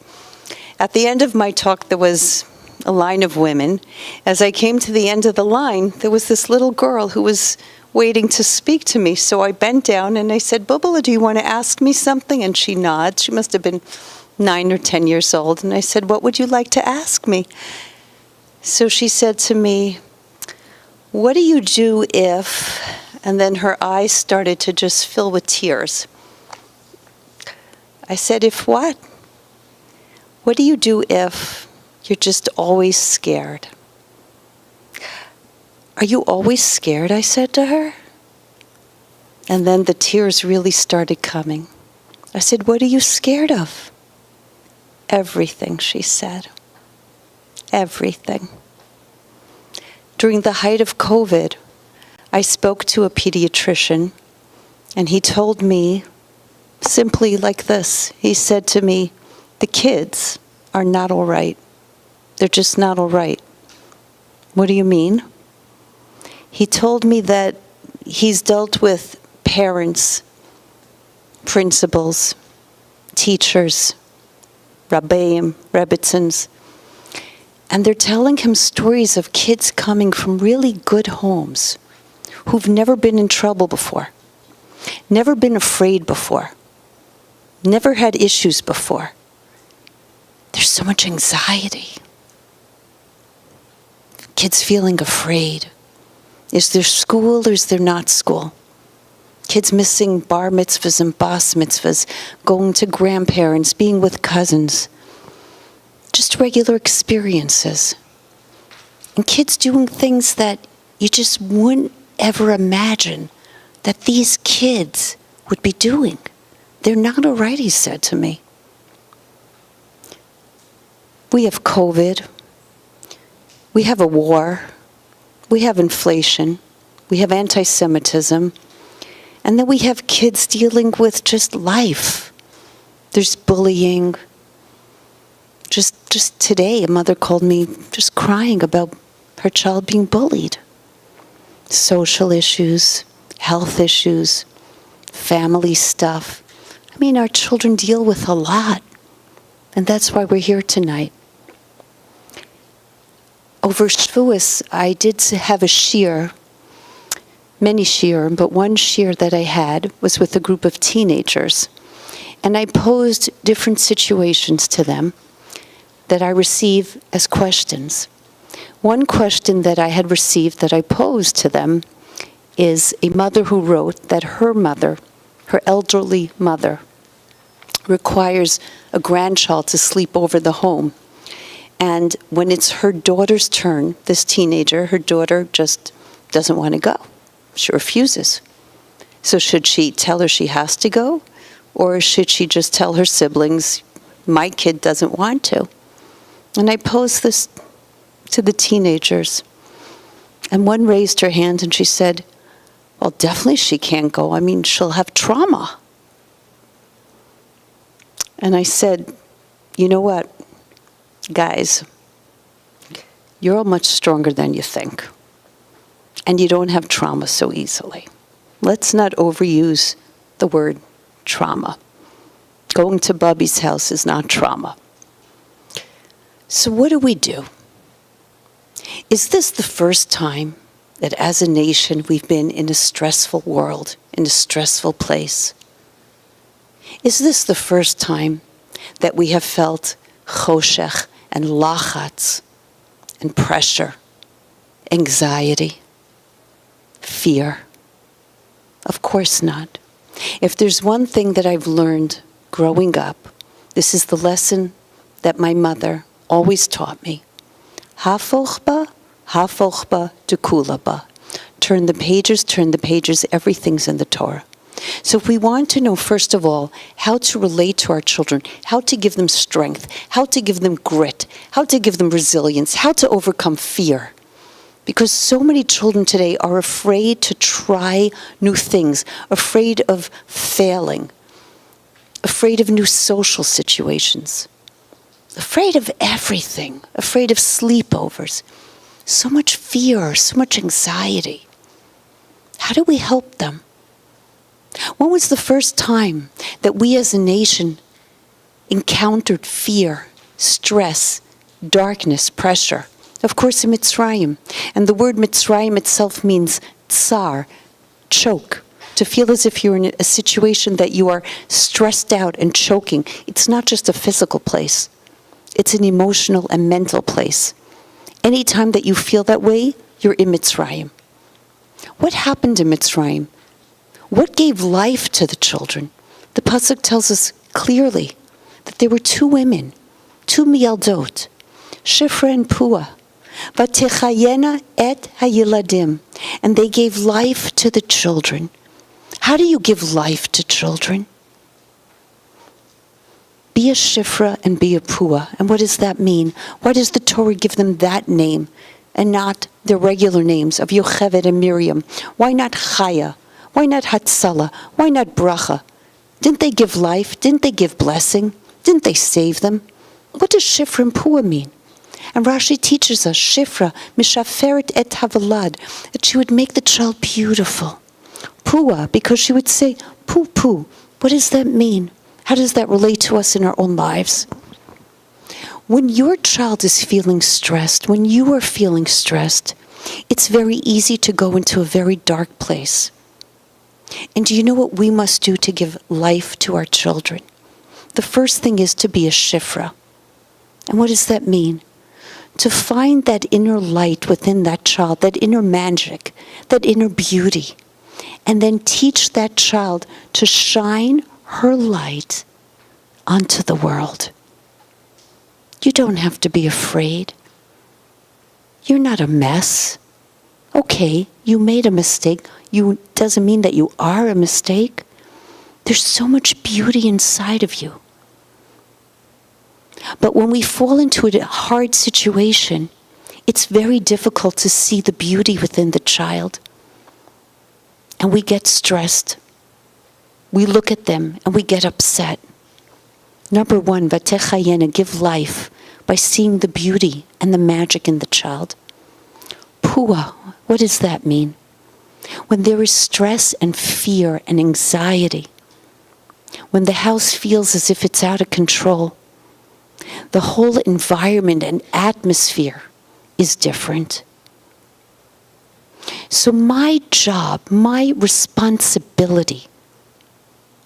At the end of my talk, there was a line of women. As I came to the end of the line, there was this little girl who was waiting to speak to me. So I bent down and I said, Bubala, do you want to ask me something? And she nodded. She must have been 9 or 10 years old. And I said, what would you like to ask me? So she said to me, what do you do if... And then her eyes started to just fill with tears. I said, if what? What do you do if you're just always scared? Are you always scared? I said to her. And then the tears really started coming. I said, what are you scared of? Everything, she said. Everything. During the height of COVID, I spoke to a pediatrician, and he told me simply like this. He said to me, the kids are not all right. They're just not all right. What do you mean? He told me that he's dealt with parents, principals, teachers, Rabbi, Rebbitzens, and they're telling him stories of kids coming from really good homes, who've never been in trouble before, never been afraid before, never had issues before. There's so much anxiety. Kids feeling afraid. Is there school or is there not school? Kids missing bar mitzvahs and bas mitzvahs, going to grandparents, being with cousins. Just regular experiences. And kids doing things that you just wouldn't ever imagine that these kids would be doing. They're not all right, he said to me. We have COVID. We have a war. We have inflation. We have anti-Semitism. And then we have kids dealing with just life. There's bullying. Just today, a mother called me just crying about her child being bullied. Social issues, health issues, family stuff. I mean, our children deal with a lot. And that's why we're here tonight. Over Shavuos, I did have a shir, many shir, but one shir that I had was with a group of teenagers. And I posed different situations to them that I receive as questions. One question that I had received that I posed to them is a mother who wrote that her mother, her elderly mother, requires a grandchild to sleep over the home. And when it's her daughter's turn, this teenager, her daughter just doesn't want to go. She refuses. So should she tell her she has to go? Or should she just tell her siblings, my kid doesn't want to? And I posed this to the teenagers. And one raised her hand and she said, well, definitely she can't go. I mean, she'll have trauma. And I said, you know what, guys, you're all much stronger than you think. And you don't have trauma so easily. Let's not overuse the word trauma. Going to Bubby's house is not trauma. So what do we do? Is this the first time that as a nation we've been in a stressful world, in a stressful place? Is this the first time that we have felt choshech and lachatz and pressure, anxiety, fear? Of course not. If there's one thing that I've learned growing up, this is the lesson that my mother always taught me. Hafoch ba dekula ba. Turn the pages, everything's in the Torah. So if we want to know, first of all, how to relate to our children, how to give them strength, how to give them grit, how to give them resilience, how to overcome fear. Because so many children today are afraid to try new things, afraid of failing, afraid of new social situations, afraid of everything, afraid of sleepovers. So much fear, so much anxiety. How do we help them? When was the first time that we as a nation encountered fear, stress, darkness, pressure? Of course, in Mitzrayim. And the word Mitzrayim itself means tsar, choke. To feel as if you're in a situation that you are stressed out and choking. It's not just a physical place. It's an emotional and mental place. Anytime that you feel that way, you're in Mitzrayim. What happened in Mitzrayim? What gave life to the children? The pasuk tells us clearly that there were two women, two miyaldot, Shifra and Pua, Vatechayena et hayiladim, and they gave life to the children. How do you give life to children? Be a Shifra and be a Pua. And what does that mean? Why does the Torah give them that name and not their regular names of Yocheved and Miriam? Why not Chaya? Why not Hatzalah? Why not Bracha? Didn't they give life? Didn't they give blessing? Didn't they save them? What does Shifra and Pua mean? And Rashi teaches us, Shifra, Mishaferet et Havalad, that she would make the child beautiful. Pua, because she would say, Poo Poo. What does that mean? How does that relate to us in our own lives? When your child is feeling stressed, when you are feeling stressed, it's very easy to go into a very dark place. And do you know what we must do to give life to our children? The first thing is to be a shifra. And what does that mean? To find that inner light within that child, that inner magic, that inner beauty, and then teach that child to shine her light onto the world. You don't have to be afraid. You're not a mess. Okay, you made a mistake. Doesn't mean that you are a mistake. There's so much beauty inside of you. But when we fall into a hard situation, it's very difficult to see the beauty within the child. And we get stressed. We look at them and we get upset. Number one, vatechayena, give life by seeing the beauty and the magic in the child. Pua, what does that mean? When there is stress and fear and anxiety, when the house feels as if it's out of control, the whole environment and atmosphere is different. So my job, my responsibility,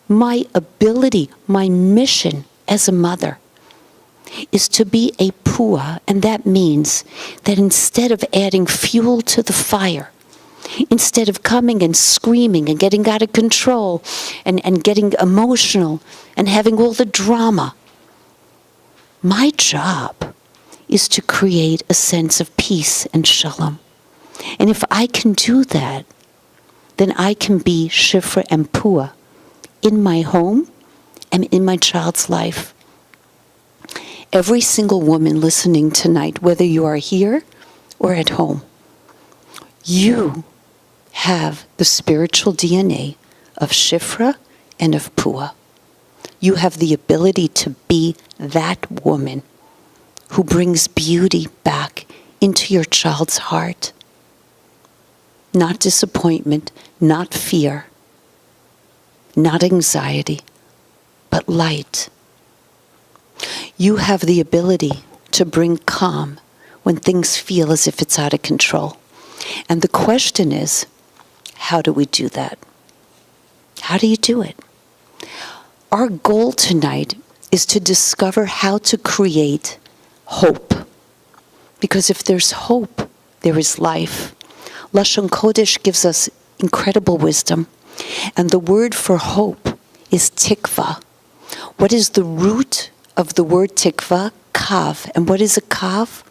my ability, my mission as a mother is to be a pua, and that means that instead of adding fuel to the fire, instead of coming and screaming and getting out of control and getting emotional and having all the drama, my job is to create a sense of peace and shalom. And if I can do that, then I can be shifra and pua in my home and in my child's life. Every single woman listening tonight, whether you are here or at home, you have the spiritual DNA of shifra and of pua. You have the ability to be that woman who brings beauty back into your child's heart. Not disappointment, not fear, not anxiety, but light. You have the ability to bring calm when things feel as if it's out of control. And the question is, how do we do that? How do you do it? Our goal tonight is to discover how to create hope. Because if there's hope, there is life. Lashon Kodesh gives us incredible wisdom. And the word for hope is tikva. What is the root of the word tikva? Kav. And what is a kav?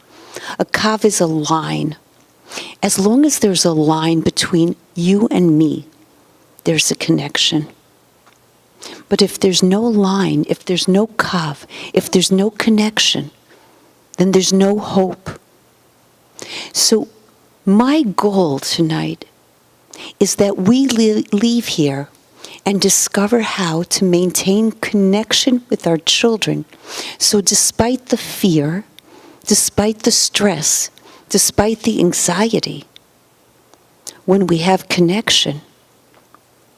A kav is a line. As long as there's a line between you and me, there's a connection. But if there's no line, if there's no kav, if there's no connection, then there's no hope. So my goal tonight is that we leave here and discover how to maintain connection with our children. So despite the fear, despite the stress, despite the anxiety, when we have connection,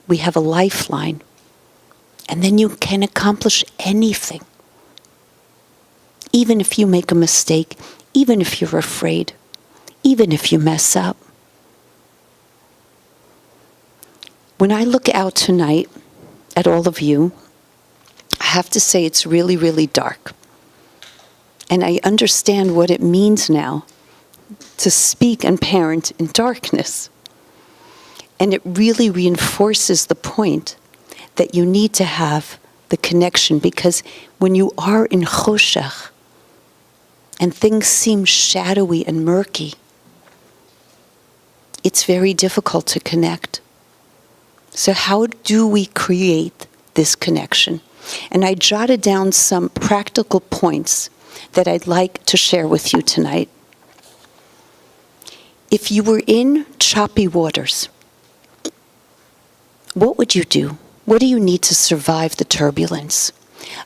we have a lifeline. And then you can accomplish anything. Even if you make a mistake, even if you're afraid, even if you mess up. When I look out tonight at all of you, I have to say it's really, really dark. And I understand what it means now to speak and parent in darkness. And it really reinforces the point that you need to have the connection, because when you are in choshech and things seem shadowy and murky, it's very difficult to connect. So how do we create this connection? And I jotted down some practical points that I'd like to share with you tonight. If you were in choppy waters, what would you do? What do you need to survive the turbulence?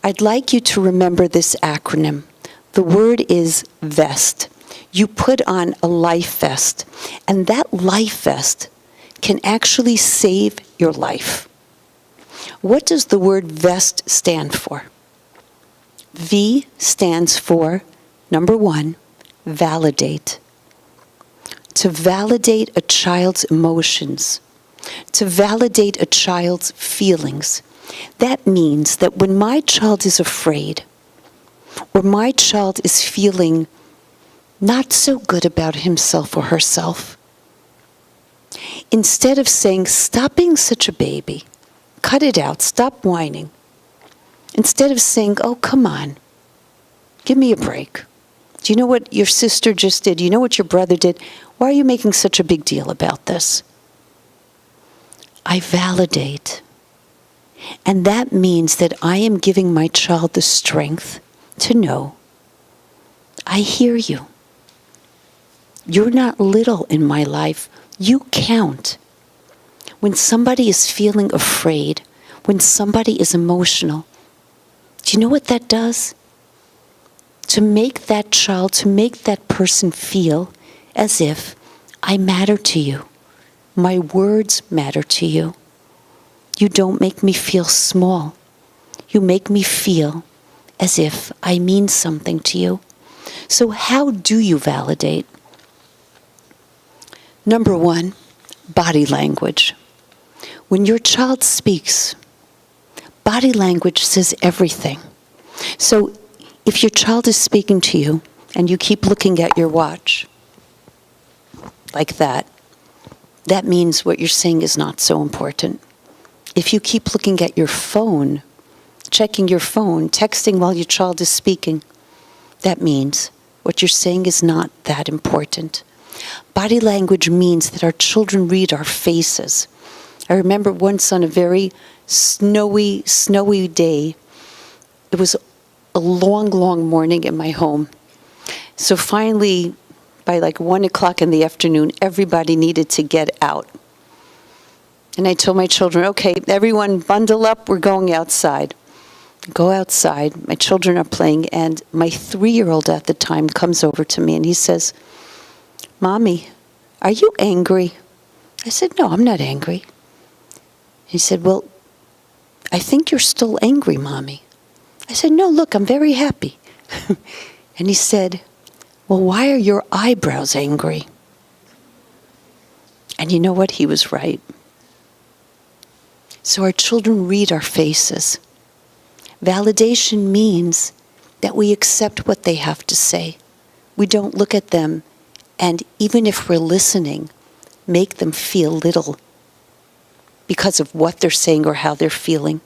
I'd like you to remember this acronym. The word is vest. You put on a life vest, and that life vest can actually save your life. What does the word vest stand for? V stands for, number one, validate. To validate a child's emotions, to validate a child's feelings. That means that when my child is afraid, or my child is feeling not so good about himself or herself, Instead of saying, stop being such a baby, cut it out, stop whining. Instead of saying, oh, come on, give me a break. Do you know what your sister just did? Do you know what your brother did? Why are you making such a big deal about this? I validate. And that means that I am giving my child the strength to know, I hear you. You're not little in my life. You count. When somebody is feeling afraid, when somebody is emotional, do you know what that does? To make that child, to make that person feel as if I matter to you. My words matter to you. You don't make me feel small. You make me feel as if I mean something to you. So how do you validate? Number one, body language. When your child speaks, body language says everything. So if your child is speaking to you and you keep looking at your watch like that, that means what you're saying is not so important. If you keep looking at your phone, checking your phone, texting while your child is speaking, that means what you're saying is not that important. Body language means that our children read our faces. I remember once on a very snowy day, it was a long, long morning in my home. So finally, by like 1 o'clock in the afternoon, everybody needed to get out. And I told my children, okay, everyone bundle up, we're going outside. Go outside, my children are playing, and my 3-year-old at the time comes over to me and he says, Mommy, are you angry? I said, no, I'm not angry. He said, well, I think you're still angry, Mommy. I said, no, look, I'm very happy. And he said, well, why are your eyebrows angry? And you know what? He was right. So our children read our faces. Validation means that we accept what they have to say. We don't look at them and, even if we're listening, make them feel little because of what they're saying or how they're feeling.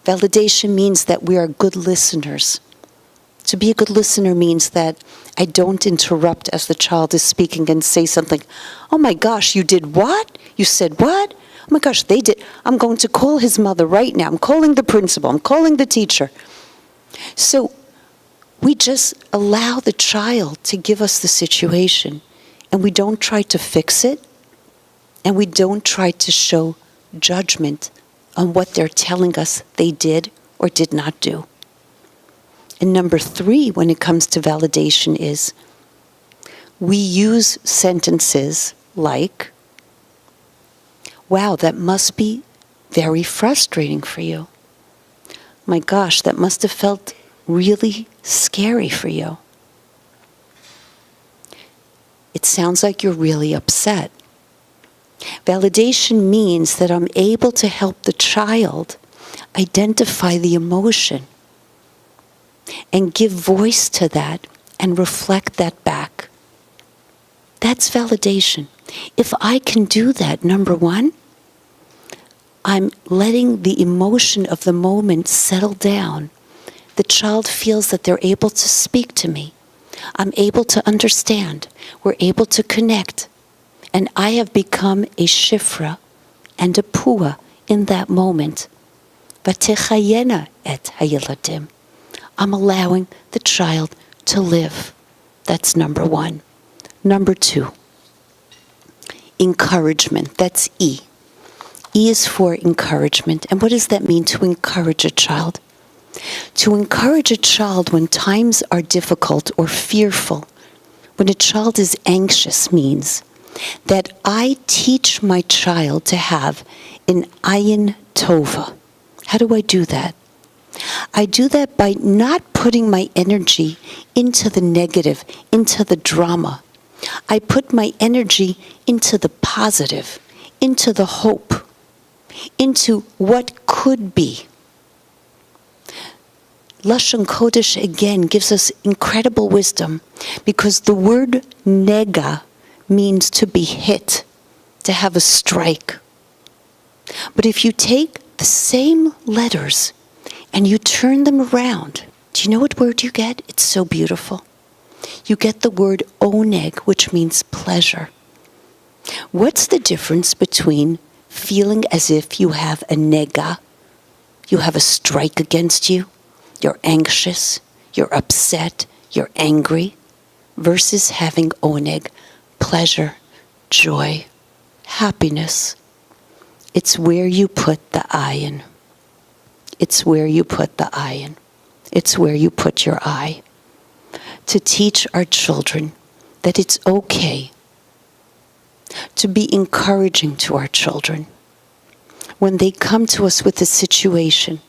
Validation means that we are good listeners. To be a good listener means that I don't interrupt as the child is speaking and say something. Oh my gosh, you did what? You said what? Oh my gosh, they did. I'm going to call his mother right now. I'm calling the principal. I'm calling the teacher. So we just allow the child to give us the situation, and we don't try to fix it, and we don't try to show judgment on what they're telling us they did or did not do. And number 3, when it comes to validation, is we use sentences like, wow, that must be very frustrating for you. My gosh, that must have felt really scary for you. It sounds like you're really upset. Validation means that I'm able to help the child identify the emotion and give voice to that and reflect that back. That's validation. If I can do that, number 1, I'm letting the emotion of the moment settle down. The child feels that they're able to speak to me. I'm able to understand. We're able to connect. And I have become a shifra and a pua in that moment. Vatechayena et hayeladim. I'm allowing the child to live. That's number 1. Number 2, encouragement. That's E. E is for encouragement. And what does that mean, to encourage a child? To encourage a child when times are difficult or fearful, when a child is anxious, means that I teach my child to have an ayin tova. How do I do that? I do that by not putting my energy into the negative, into the drama. I put my energy into the positive, into the hope, into what could be. Lashon Kodesh again gives us incredible wisdom, because the word nega means to be hit, to have a strike. But if you take the same letters and you turn them around, do you know what word you get? It's so beautiful. You get the word oneg, which means pleasure. What's the difference between feeling as if you have a nega, you have a strike against you, you're anxious, you're upset, you're angry, versus having oneg, pleasure, joy, happiness? It's where you put the ayin. It's where you put the ayin. It's where you put your eye. To teach our children that it's okay to be encouraging to our children. When they come to us with a situation,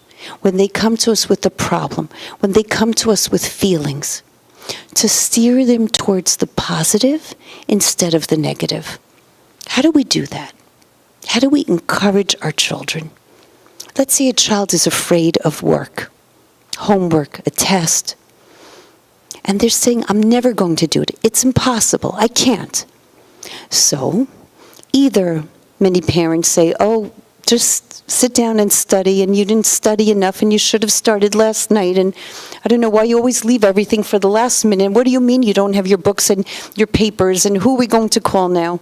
when they come to us with a problem, when they come to us with feelings, to steer them towards the positive instead of the negative. How do we do that? How do we encourage our children? Let's say a child is afraid of work, homework, a test, and they're saying, I'm never going to do it. It's impossible. I can't. So, either many parents say, oh, just sit down and study, and you didn't study enough, and you should have started last night, and I don't know why you always leave everything for the last minute. What do you mean you don't have your books and your papers, and who are we going to call now?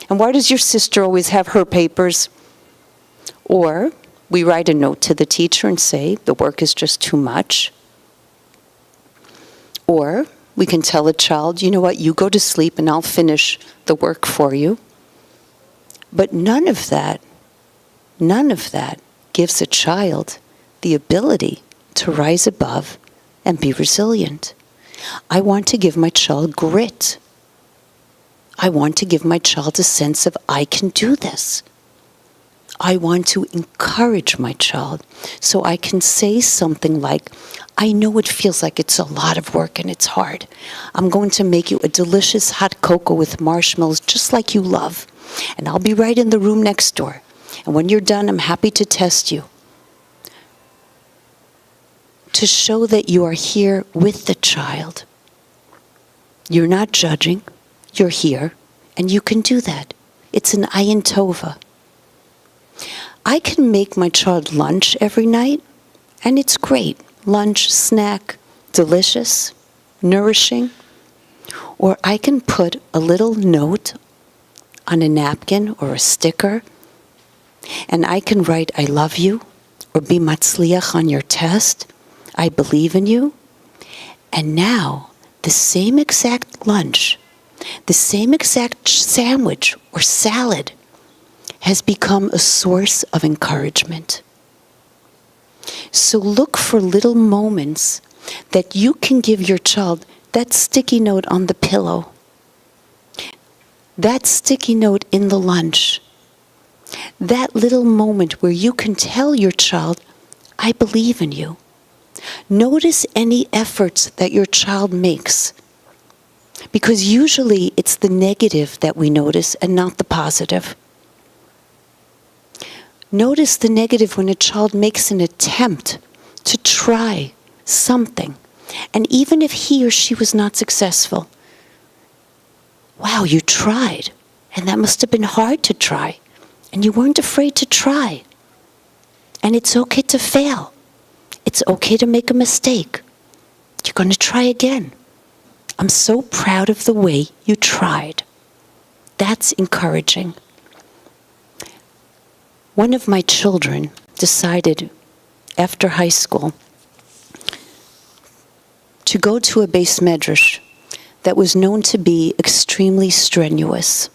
And why does your sister always have her papers? Or we write a note to the teacher and say, the work is just too much. Or we can tell a child, you know what, you go to sleep and I'll finish the work for you. But none of that gives a child the ability to rise above and be resilient. I want to give my child grit. I want to give my child a sense of, I can do this. I want to encourage my child so I can say something like, I know it feels like it's a lot of work and it's hard. I'm going to make you a delicious hot cocoa with marshmallows just like you love. And I'll be right in the room next door. And when you're done, I'm happy to test you. To show that you are here with the child. You're not judging. You're here. And you can do that. It's an ayin tova. I can make my child lunch every night, and it's great. Lunch, snack, delicious, nourishing. Or I can put a little note on a napkin or a sticker, and I can write, I love you, or be matzliach on your test. I believe in you. And now, the same exact lunch, the same exact sandwich or salad has become a source of encouragement. So look for little moments that you can give your child. That sticky note on the pillow, that sticky note in the lunch, that little moment where you can tell your child, I believe in you. Notice any efforts that your child makes, because usually it's the negative that we notice and not the positive. Notice the negative when a child makes an attempt to try something. And even if he or she was not successful, wow, you tried. And that must have been hard to try. And you weren't afraid to try. And it's okay to fail. It's okay to make a mistake. You're going to try again. I'm so proud of the way you tried. That's encouraging. One of my children decided after high school to go to a beis medrash that was known to be extremely strenuous.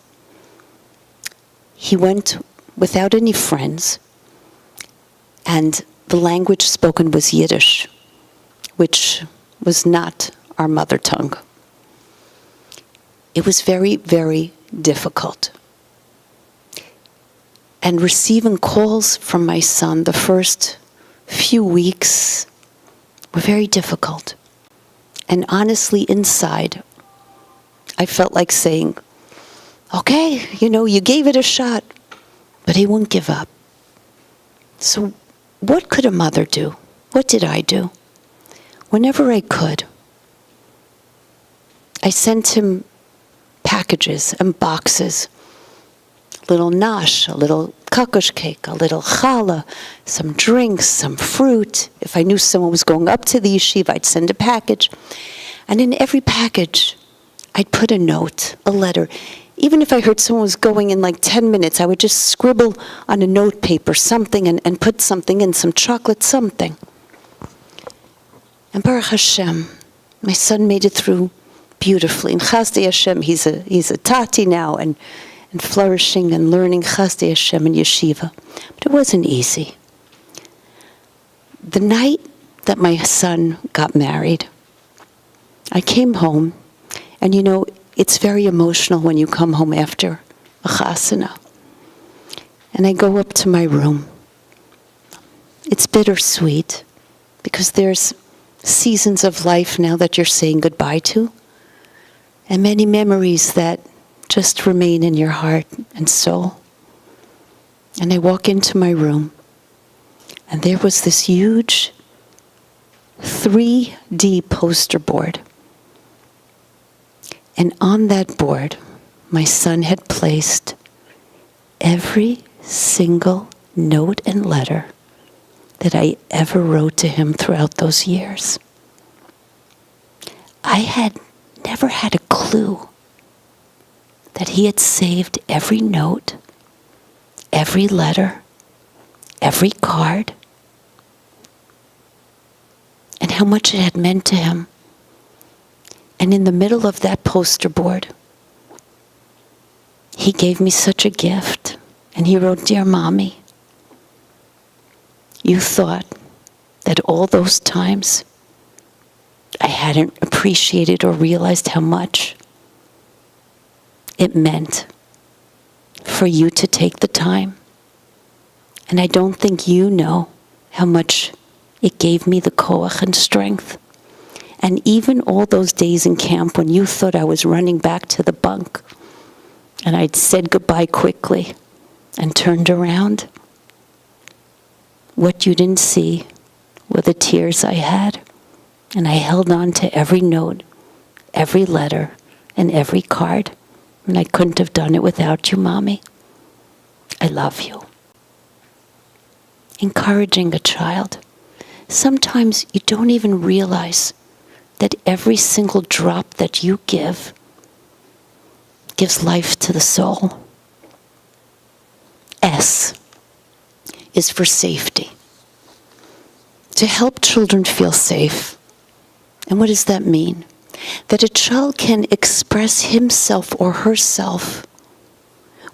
He went without any friends, and the language spoken was Yiddish, which was not our mother tongue. It was very, very difficult. And receiving calls from my son the first few weeks were very difficult. And honestly, inside, I felt like saying, okay, you gave it a shot, but he wouldn't give up. So what could a mother do? What did I do? Whenever I could, I sent him packages and boxes, little nash, a little kakush cake, a little challah, some drinks, some fruit. If I knew someone was going up to the yeshiva, I'd send a package. And in every package, I'd put a note, a letter. Even if I heard someone was going in like 10 minutes, I would just scribble on a note paper something and put something in, some chocolate, something. And Baruch Hashem, my son made it through beautifully. And Chazdei Hashem, he's a tati now and flourishing and learning Chazdei Hashem in yeshiva. But it wasn't easy. The night that my son got married, I came home, and you know, it's very emotional when you come home after a chasana. And I go up to my room. It's bittersweet, because there's seasons of life now that you're saying goodbye to, and many memories that just remain in your heart and soul. And I walk into my room, and there was this huge 3D poster board. And on that board, my son had placed every single note and letter that I ever wrote to him throughout those years. I had never had a clue that he had saved every note, every letter, every card, and how much it had meant to him. And in the middle of that poster board, he gave me such a gift. And he wrote, "Dear Mommy, you thought that all those times I hadn't appreciated or realized how much it meant for you to take the time. And I don't think you know how much it gave me the koach and strength. And even all those days in camp when you thought I was running back to the bunk and I'd said goodbye quickly and turned around, what you didn't see were the tears I had. And I held on to every note, every letter, and every card. And I couldn't have done it without you, Mommy. I love you." Encouraging a child. Sometimes you don't even realize that every single drop that you give gives life to the soul. S is for safety. To help children feel safe. And what does that mean? That a child can express himself or herself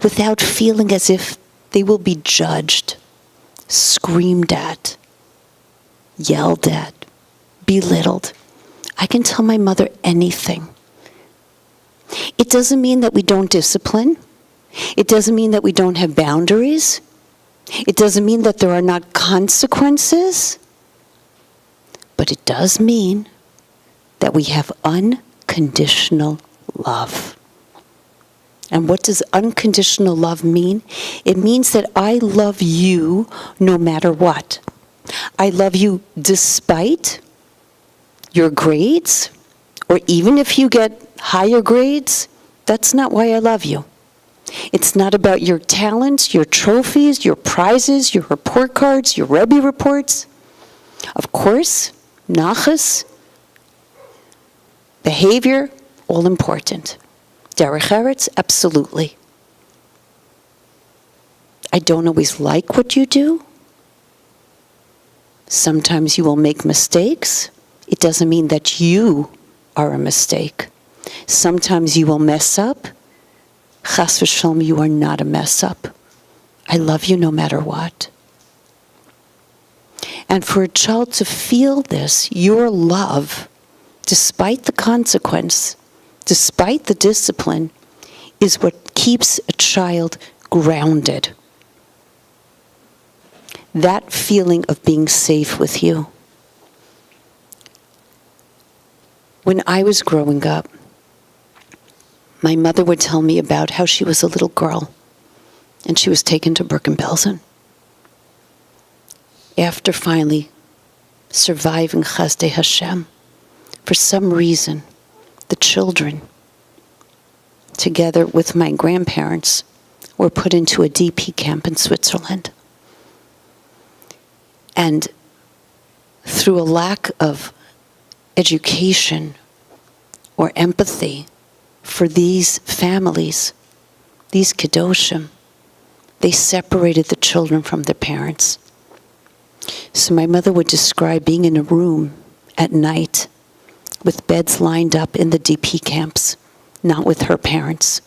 without feeling as if they will be judged, screamed at, yelled at, belittled. I can tell my mother anything. It doesn't mean that we don't discipline. It doesn't mean that we don't have boundaries. It doesn't mean that there are not consequences. But it does mean that we have unconditional love. And what does unconditional love mean? It means that I love you no matter what. I love you despite your grades, or even if you get higher grades, that's not why I love you. It's not about your talents, your trophies, your prizes, your report cards, your Rebbe reports. Of course, nachas, behavior, all important. Derech Eretz, absolutely. I don't always like what you do. Sometimes you will make mistakes. It doesn't mean that you are a mistake. Sometimes you will mess up. Chas v'shalom, you are not a mess up. I love you no matter what. And for a child to feel this, your love, despite the consequence, despite the discipline, is what keeps a child grounded. That feeling of being safe with you. When I was growing up, my mother would tell me about how she was a little girl and she was taken to Bergen-Belsen. After finally surviving Chazdei Hashem, for some reason, the children, together with my grandparents, were put into a DP camp in Switzerland. And through a lack of education or empathy for these families, these Kedoshim, they separated the children from their parents. So my mother would describe being in a room at night with beds lined up in the DP camps, not with her parents.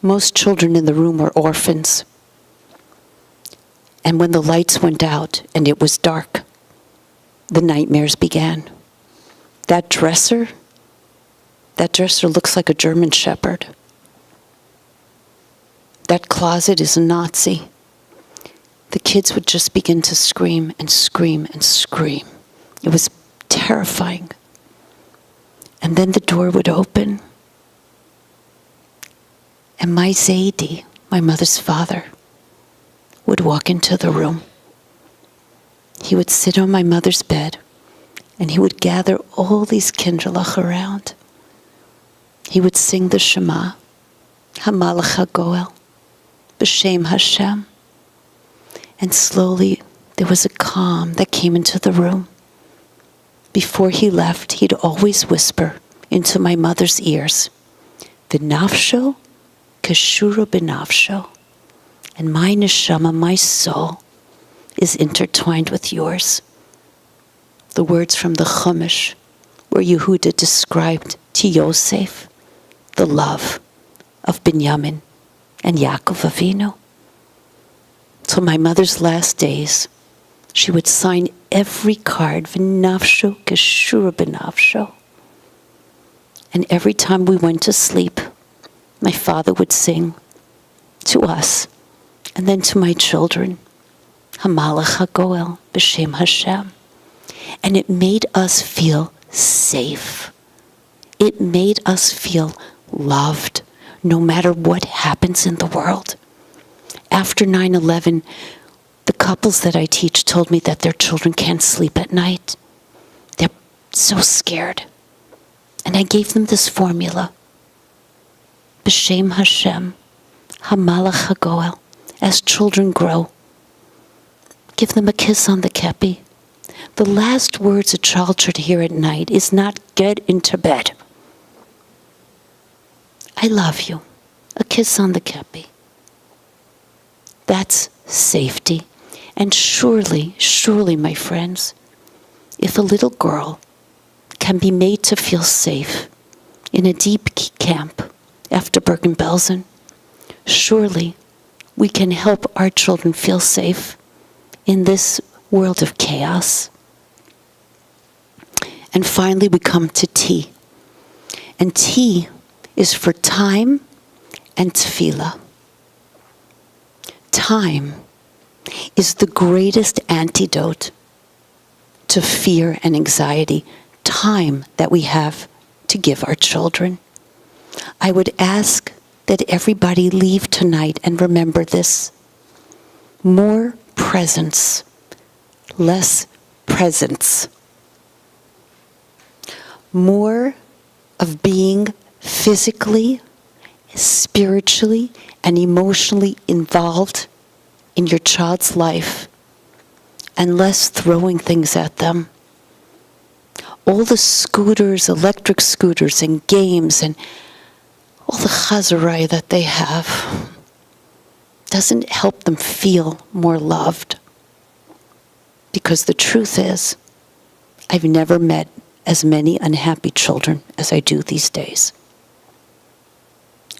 Most children in the room were orphans. And when the lights went out and it was dark, the nightmares began. That dresser looks like a German Shepherd. That closet is a Nazi. The kids would just begin to scream and scream and scream. It was terrifying. And then the door would open, and my Zaidi, my mother's father, would walk into the room. He would sit on my mother's bed, and he would gather all these kinderlach around. He would sing the Shema, Hamalach HaGoel, B'Shem Hashem. And slowly there was a calm that came into the room. Before he left, he'd always whisper into my mother's ears, V'nafsho keshura b'nafsho. And my neshama, my soul, is intertwined with yours. The words from the Chumash, where Yehuda described to Yosef the love of Binyamin and Yaakov Avinu. Till my mother's last days, she would sign every card, V'nafsho keshura b'nafsho. And every time we went to sleep, my father would sing to us, and then to my children, Hamalach HaGoel, B'Shem Hashem. And it made us feel safe. It made us feel loved, no matter what happens in the world. After 9/11, the couples that I teach told me that their children can't sleep at night. They're so scared. And I gave them this formula. B'Shem Hashem, Hamalach HaGoel. As children grow, give them a kiss on the kepi. The last words a child should hear at night is not get into bed. I love you. A kiss on the kepi. That's safety. And surely, surely, my friends, if a little girl can be made to feel safe in a deep camp after Bergen-Belsen, surely we can help our children feel safe in this world of chaos. And finally, we come to T. And T is for time and tefillah. Time is the greatest antidote to fear and anxiety. Time that we have to give our children. I would ask that everybody leave tonight and remember this. More presence, less presence. More of being physically, spiritually, and emotionally involved in your child's life, and less throwing things at them. All the scooters, electric scooters, and games, and all the chazarai that they have doesn't help them feel more loved. Because the truth is, I've never met as many unhappy children as I do these days.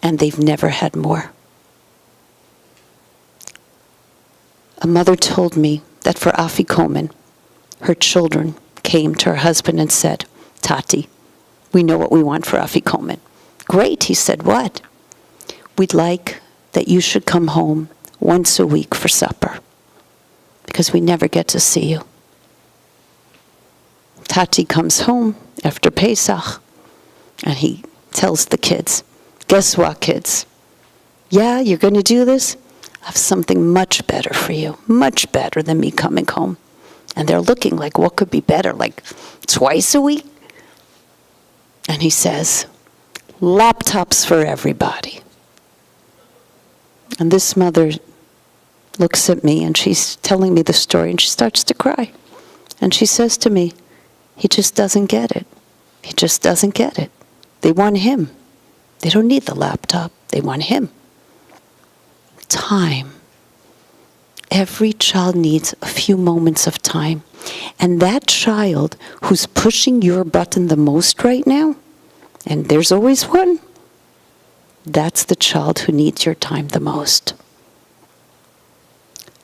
And they've never had more. A mother told me that for Afikomen, her children came to her husband and said, Tati, we know what we want for Afikomen. Great, he said, what? We'd like that you should come home once a week for supper, because we never get to see you. Tati comes home after Pesach, and he tells the kids, guess what, kids? Yeah, you're going to do this? I have something much better for you, much better than me coming home. And they're looking like, what could be better, like twice a week? And he says, laptops for everybody. And this mother looks at me and she's telling me the story and she starts to cry. And she says to me, he just doesn't get it. He just doesn't get it. They want him. They don't need the laptop. They want him. Time. Every child needs a few moments of time. And that child who's pushing your button the most right now, and there's always one, that's the child who needs your time the most.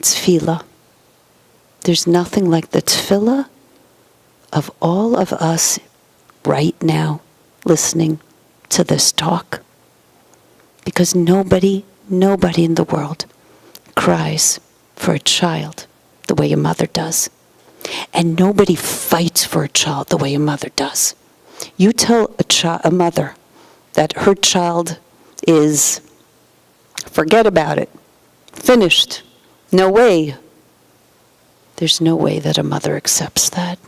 Tefillah. There's nothing like the tefillah of all of us right now listening to this talk. Because nobody in the world cries for a child the way a mother does. And nobody fights for a child the way a mother does. You tell a mother that her child is, forget about it, finished, no way. There's no way that a mother accepts that.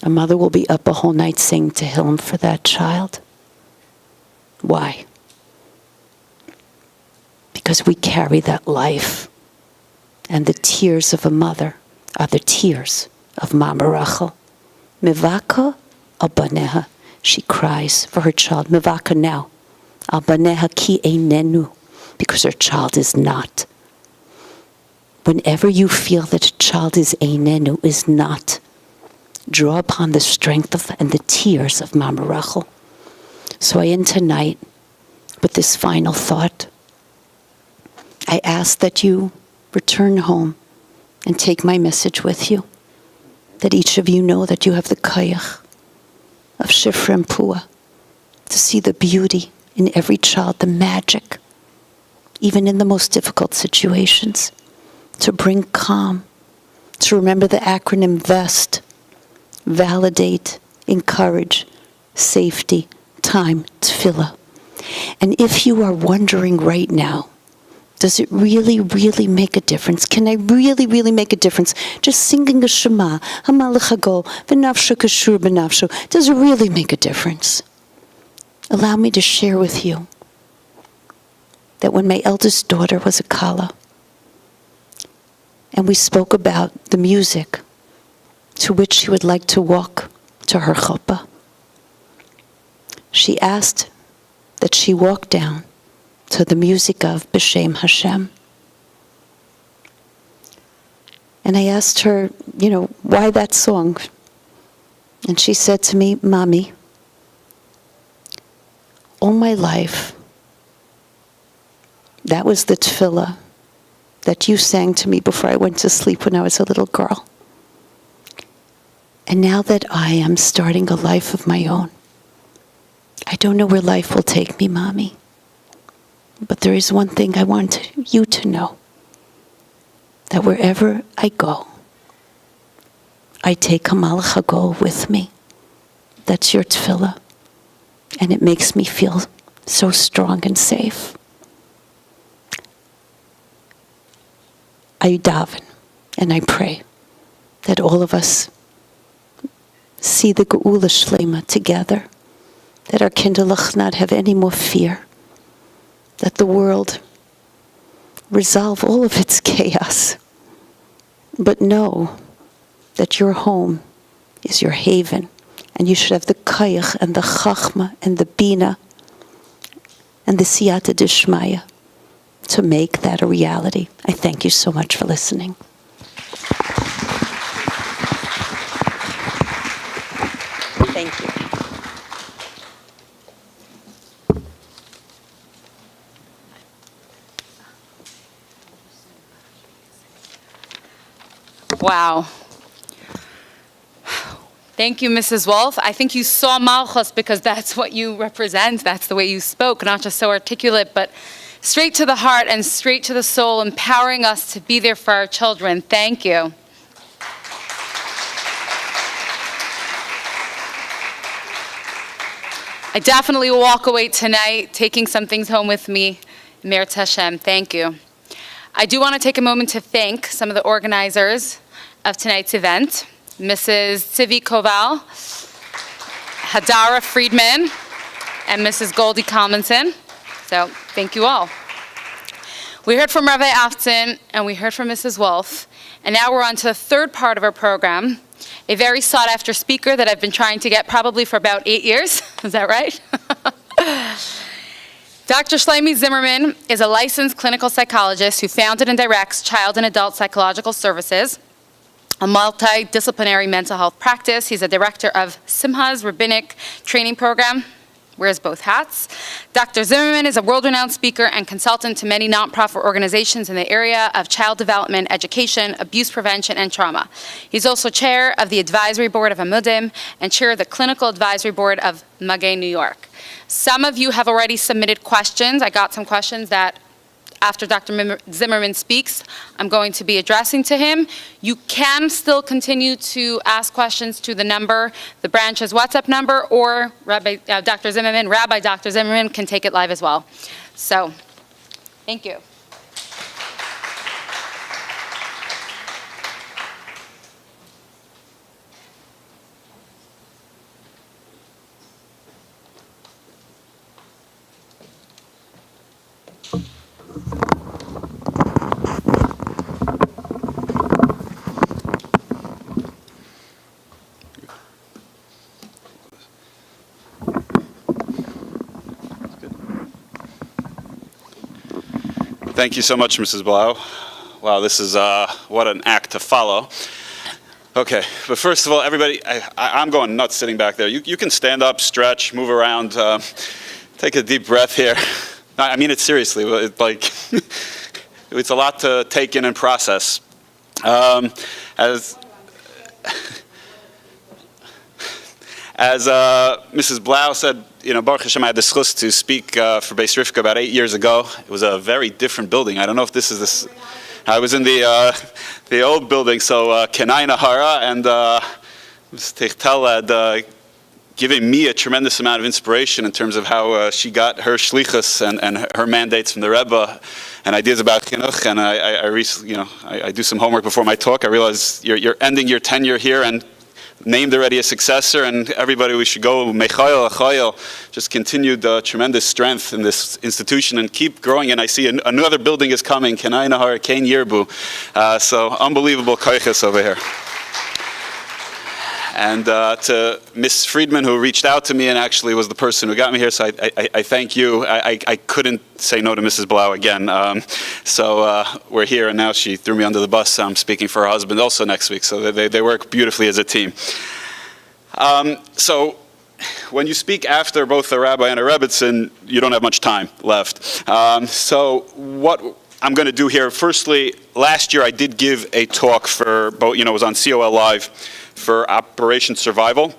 A mother will be up a whole night singing Tehillim for that child. Why? Because we carry that life. And the tears of a mother are the tears of Mama Rachel. Mivaka al baneha. She cries for her child. Mivaka now. Al baneha ki einenu. Because her child is not. Whenever you feel that a child is einenu, is not, draw upon the strength of and the tears of Mama Rachel. So I end tonight with this final thought. I ask that you return home and take my message with you. That each of you know that you have the koyach of Shifra and Pua to see the beauty in every child, the magic, even in the most difficult situations, to bring calm, to remember the acronym VEST, validate, encourage, safety, time, tefillah. And if you are wondering right now, does it really, really make a difference? Can I really, really make a difference? Just singing a Shema, Hamalach Hagol, V'nafshu Kashur B'nafshu, does it really make a difference? Allow me to share with you that when my eldest daughter was a Kala, and we spoke about the music to which she would like to walk to her chuppah, she asked that she walk down to the music of B'Shem Hashem. And I asked her, why that song? And she said to me, Mommy, all my life, that was the tefillah that you sang to me before I went to sleep when I was a little girl. And now that I am starting a life of my own, I don't know where life will take me, Mommy. But there is one thing I want you to know. That wherever I go, I take Hamalach Hagol with me. That's your tefillah. And it makes me feel so strong and safe. I daven and I pray that all of us see the Geula Shleima together. That our kinderlach not have any more fear. That the world resolve all of its chaos. But know that your home is your haven. And you should have the kayach and the chachma and the bina and the siyata dishmaya to make that a reality. I thank you so much for listening. Thank you. Wow. Thank you, Mrs. Wolff. I think you saw Malchus because that's what you represent. That's the way you spoke, not just so articulate, but straight to the heart and straight to the soul, empowering us to be there for our children. Thank you. I definitely will walk away tonight taking some things home with me. Me'eretz Hashem. Thank you. I do want to take a moment to thank some of the organizers of tonight's event. Mrs. Tzivi Koval, Hadara Friedman, and Mrs. Goldie Collinson. So, thank you all. We heard from Rabbi Avtzon, and we heard from Mrs. Wolff, and now we're on to the third part of our program, a very sought-after speaker that I've been trying to get probably for about 8 years. Is that right? Dr. Shloimie Zimmerman is a licensed clinical psychologist who founded and directs Child and Adult Psychological Services, a multidisciplinary mental health practice. He's a director of Simha's rabbinic training program, wears both hats. Dr. Zimmerman is a world-renowned speaker and consultant to many nonprofit organizations in the area of child development, education, abuse prevention, and trauma. He's also chair of the advisory board of Amudim and chair of the clinical advisory board of Magay New York. Some of you have already submitted questions. I got some questions that after Dr. Zimmerman speaks, I'm going to be addressing to him. You can still continue to ask questions to the number, the branch's WhatsApp number, or Rabbi Dr. Zimmerman can take it live as well. So, thank you. Thank you so much, Mrs. Blau. Wow, this is what an act to follow. Okay, but first of all, everybody, I'm going nuts sitting back there. You can stand up, stretch, move around, take a deep breath here. I mean it seriously. It's a lot to take in and process. As Mrs. Blau said, Baruch Hashem, I had the schus to speak for Beis Rivka about 8 years ago. It was a very different building. I don't know if this is this. I was in the old building, so Kenai Nahara, and Ms. Tichtel had given me a tremendous amount of inspiration in terms of how she got her shlichus and her mandates from the Rebbe and ideas about chinuch. And I recently, I do some homework before my talk. I realize you're ending your tenure here and named already a successor, and everybody, we should go mechayel achayel, just continued tremendous strength in this institution and keep growing. And I see another building is coming, Kenai Nahar Kain Yirbu, so unbelievable koiches over here. And to Miss Friedman, who reached out to me and actually was the person who got me here, so I thank you. I couldn't say no to Mrs. Blau again. So we're here, and now she threw me under the bus. I'm speaking for her husband also next week, so they work beautifully as a team. So when you speak after both a rabbi and a Rebbitzen, you don't have much time left. So what I'm going to do here, firstly, last year I did give a talk for both, it was on COL Live, for Operation Survival.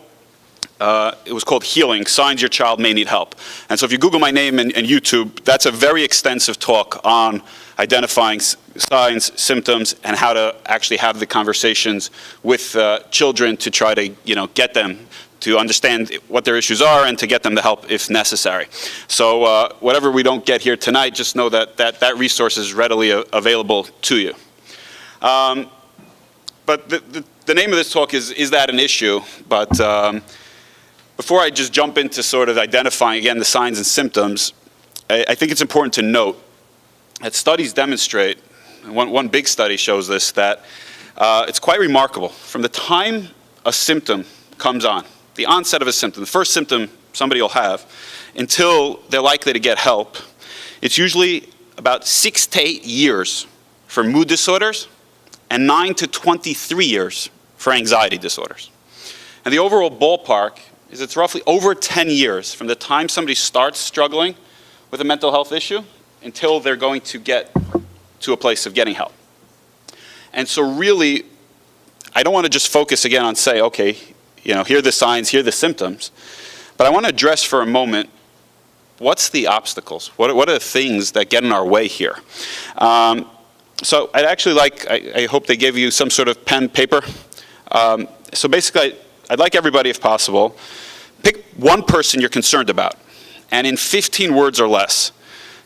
It was called Healing, Signs Your Child May Need Help. And so if you Google my name in YouTube, that's a very extensive talk on identifying signs, symptoms, and how to actually have the conversations with children to try to get them to understand what their issues are and to get them the help if necessary. So whatever we don't get here tonight, just know that resource is readily available to you. But the name of this talk is that an issue? But before I just jump into sort of identifying, again, the signs and symptoms, I think it's important to note that studies demonstrate, and one big study shows this, that it's quite remarkable. From the time a symptom comes on, the onset of a symptom, the first symptom somebody will have, until they're likely to get help, it's usually about 6 to 8 years for mood disorders and 9 to 23 years for anxiety disorders. And the overall ballpark is it's roughly over 10 years from the time somebody starts struggling with a mental health issue until they're going to get to a place of getting help. And so really, I don't want to just focus again on say, okay, here are the signs, here are the symptoms, but I want to address for a moment, what's the obstacles? What are the things that get in our way here? So I'd actually I hope they gave you some sort of pen, paper. So basically, I'd like everybody, if possible, pick one person you're concerned about, and in 15 words or less,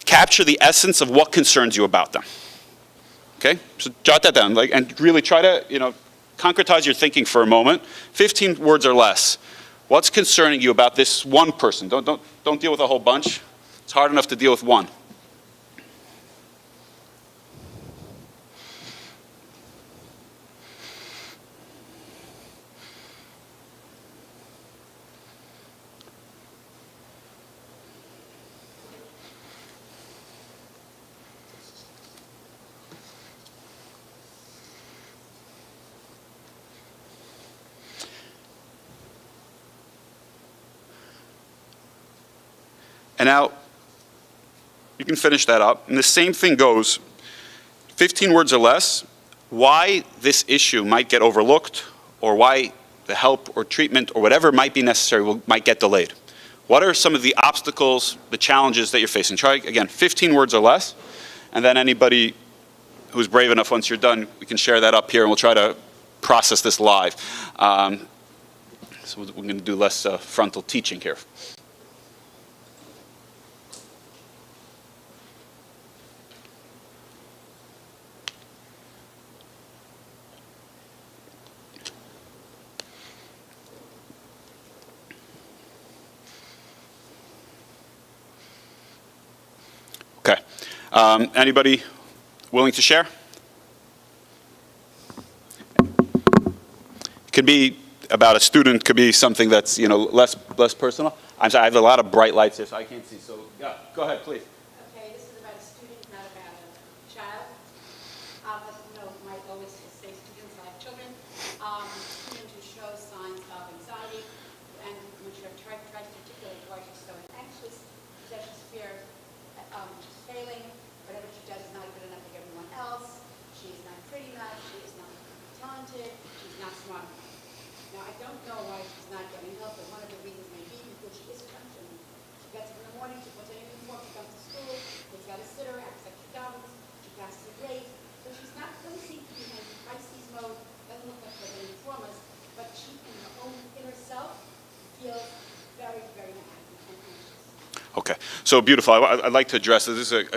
capture the essence of what concerns you about them. Okay? So jot that down, and really try to, concretize your thinking for a moment. 15 words or less. What's concerning you about this one person? Don't deal with a whole bunch. It's hard enough to deal with one. And now, you can finish that up. And the same thing goes, 15 words or less, why this issue might get overlooked, or why the help or treatment or whatever might be necessary might get delayed. What are some of the obstacles, the challenges that you're facing? Try, again, 15 words or less, and then anybody who's brave enough, once you're done, we can share that up here, and we'll try to process this live. So we're going to do less frontal teaching here. Okay. Anybody willing to share? It could be about a student, could be something that's, less personal. I'm sorry, I have a lot of bright lights here, so I can't see. So, yeah, go ahead, please. Okay, this is about a student, not about a child. But, might always say students like children. Student who shows signs of anxiety, and when she tries to articulate why she's so anxious, that she's fear, she's failing, whatever she does is not good enough like everyone else. She's not pretty enough, she is not talented, she's not smart enough. Now, I don't know why she's not getting help, but one of the reasons may be because she is functioning. She gets up in the morning, she puts on her uniform, she comes to school, she's got a sitter, acts like she governs, she passes the grade. So she's not, doesn't seem to be in crisis mode, doesn't look like she's any traumas, but she, in her own inner self, feels very, very unhappy and anxious. Okay, so beautiful. I'd like to address this. This is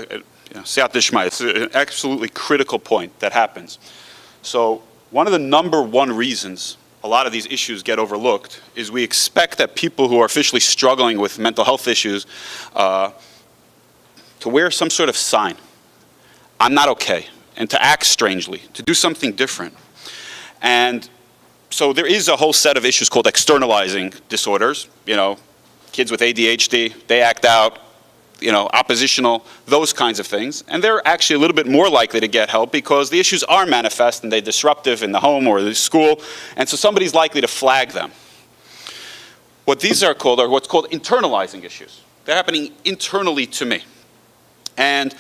Siyat Dishmai. It's an absolutely critical point that happens. So one of the number one reasons a lot of these issues get overlooked is we expect that people who are officially struggling with mental health issues to wear some sort of sign. I'm not okay. And to act strangely, to do something different. And so there is a whole set of issues called externalizing disorders. Kids with ADHD, they act out, oppositional, those kinds of things. And they're actually a little bit more likely to get help because the issues are manifest and they're disruptive in the home or the school. And so somebody's likely to flag them. What these are called are what's called internalizing issues. They're happening internally to me. And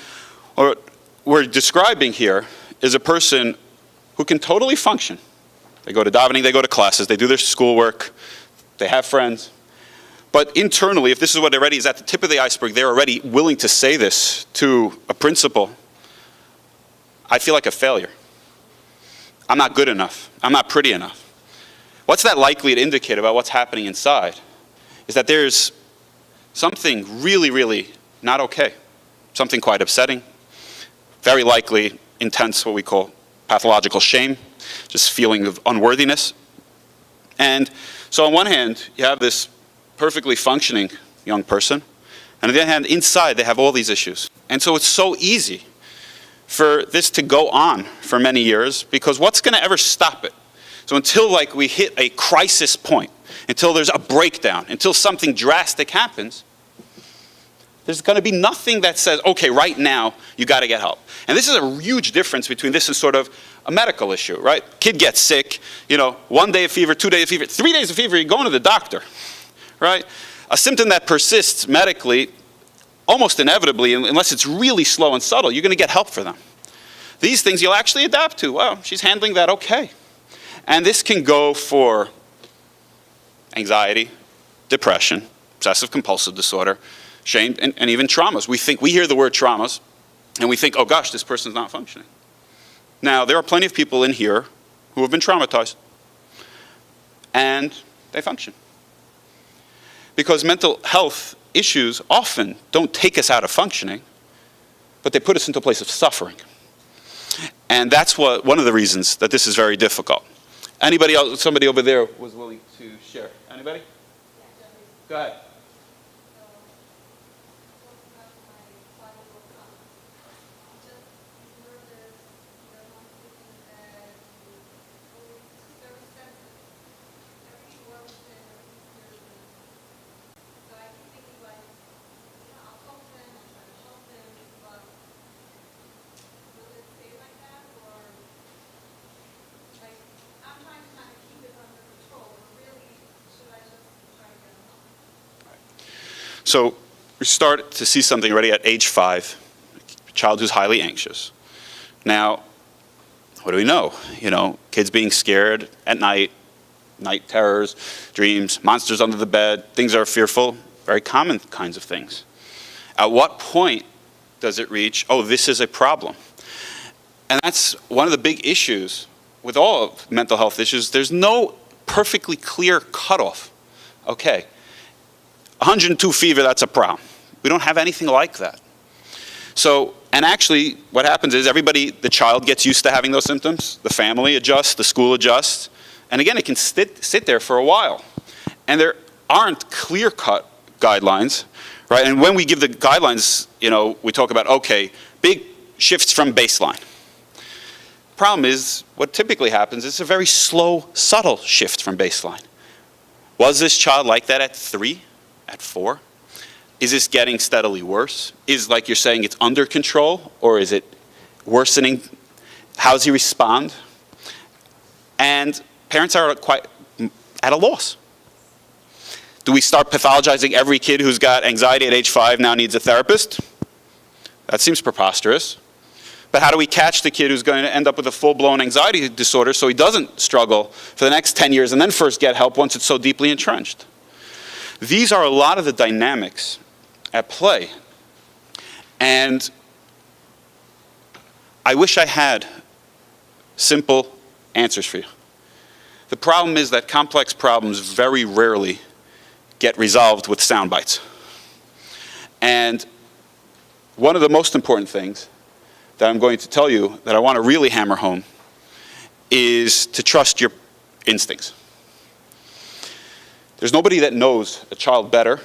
what we're describing here is a person who can totally function. They go to davening, they go to classes, they do their schoolwork, they have friends. But internally, if this is what already is at the tip of the iceberg, they're already willing to say this to a principal. I feel like a failure. I'm not good enough. I'm not pretty enough. What's that likely to indicate about what's happening inside? Is that there's something really, really not okay. Something quite upsetting. Very likely intense, what we call pathological shame, just feeling of unworthiness. And so on one hand, you have this perfectly functioning young person, and on the other hand, inside they have all these issues. And so it's so easy for this to go on for many years, because what's going to ever stop it? So until we hit a crisis point, until there's a breakdown, until something drastic happens, there's going to be nothing that says, okay, right now, you got to get help. And this is a huge difference between this and sort of a medical issue, right? Kid gets sick, 1 day of fever, 2 days of fever, 3 days of fever, you're going to the doctor, right? A symptom that persists medically, almost inevitably, unless it's really slow and subtle, you're going to get help for them. These things you'll actually adapt to. Well, she's handling that okay. And this can go for anxiety, depression, obsessive compulsive disorder, shame, and even traumas. We hear the word traumas, and we think, oh gosh, this person's not functioning. Now, there are plenty of people in here who have been traumatized, and they function. Because mental health issues often don't take us out of functioning, but they put us into a place of suffering. And that's one of the reasons that this is very difficult. Anybody else, somebody over there was willing to share. Anybody? Go ahead. So we start to see something already at age 5, a child who's highly anxious. Now, what do we know? Kids being scared at night terrors, dreams, monsters under the bed, things that are fearful, very common kinds of things. At what point does it reach, oh, this is a problem? And that's one of the big issues with all mental health issues. There's no perfectly clear cutoff. Okay, 102 fever, that's a problem. We don't have anything like that. So, and actually, what happens is the child gets used to having those symptoms, the family adjusts, the school adjusts, and again, it can sit there for a while. And there aren't clear-cut guidelines, right? And when we give the guidelines, we talk about, okay, big shifts from baseline. Problem is, what typically happens is a very slow, subtle shift from baseline. Was this child like that at 3, at 4? Is this getting steadily worse? Is, like you're saying, it's under control, or is it worsening? How does he respond? And parents are quite at a loss. Do we start pathologizing every kid who's got anxiety at age 5 now needs a therapist? That seems preposterous. But how do we catch the kid who's going to end up with a full-blown anxiety disorder so he doesn't struggle for the next 10 years and then first get help once it's so deeply entrenched? These are a lot of the dynamics at play. And I wish I had simple answers for you. The problem is that complex problems very rarely get resolved with sound bites. And one of the most important things that I'm going to tell you that I want to really hammer home is to trust your instincts. There's nobody that knows a child better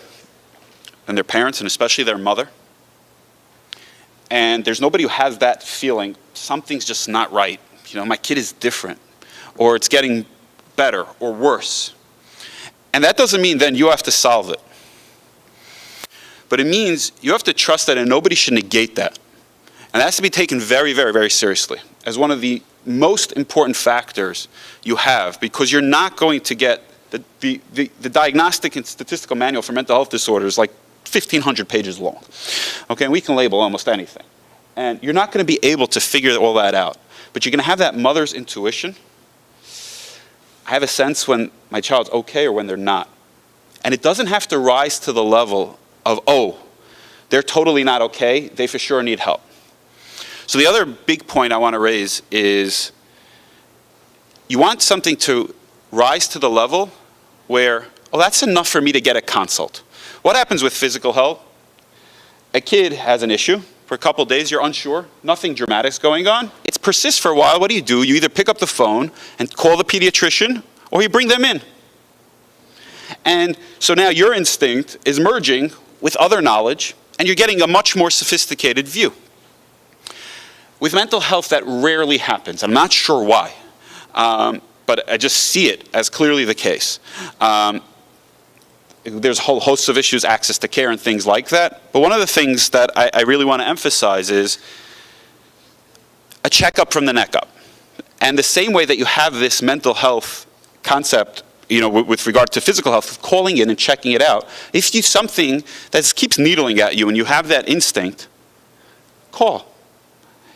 than their parents, and especially their mother. And there's nobody who has that feeling, something's just not right. My kid is different, or it's getting better or worse. And that doesn't mean then you have to solve it. But it means you have to trust that, and nobody should negate that. And that has to be taken very, very, very seriously as one of the most important factors you have, because you're not going to get the Diagnostic and Statistical Manual for Mental Health Disorders like 1,500 pages long. Okay, and we can label almost anything. And you're not going to be able to figure all that out. But you're going to have that mother's intuition. I have a sense when my child's okay or when they're not. And it doesn't have to rise to the level of, oh, they're totally not okay, they for sure need help. So the other big point I want to raise is you want something to rise to the level where, oh, that's enough for me to get a consult. What happens with physical health? A kid has an issue. For a couple of days, you're unsure. Nothing dramatic is going on. It persists for a while. What do? You either pick up the phone and call the pediatrician, or you bring them in. And so now your instinct is merging with other knowledge, and you're getting a much more sophisticated view. With mental health, that rarely happens. I'm not sure why, but I just see it as clearly the case. There's a whole host of issues, access to care and things like that. But one of the things that I really want to emphasize is a checkup from the neck up. And the same way that you have this mental health concept, with regard to physical health, calling in and checking it out. If you something that keeps needling at you and you have that instinct, call.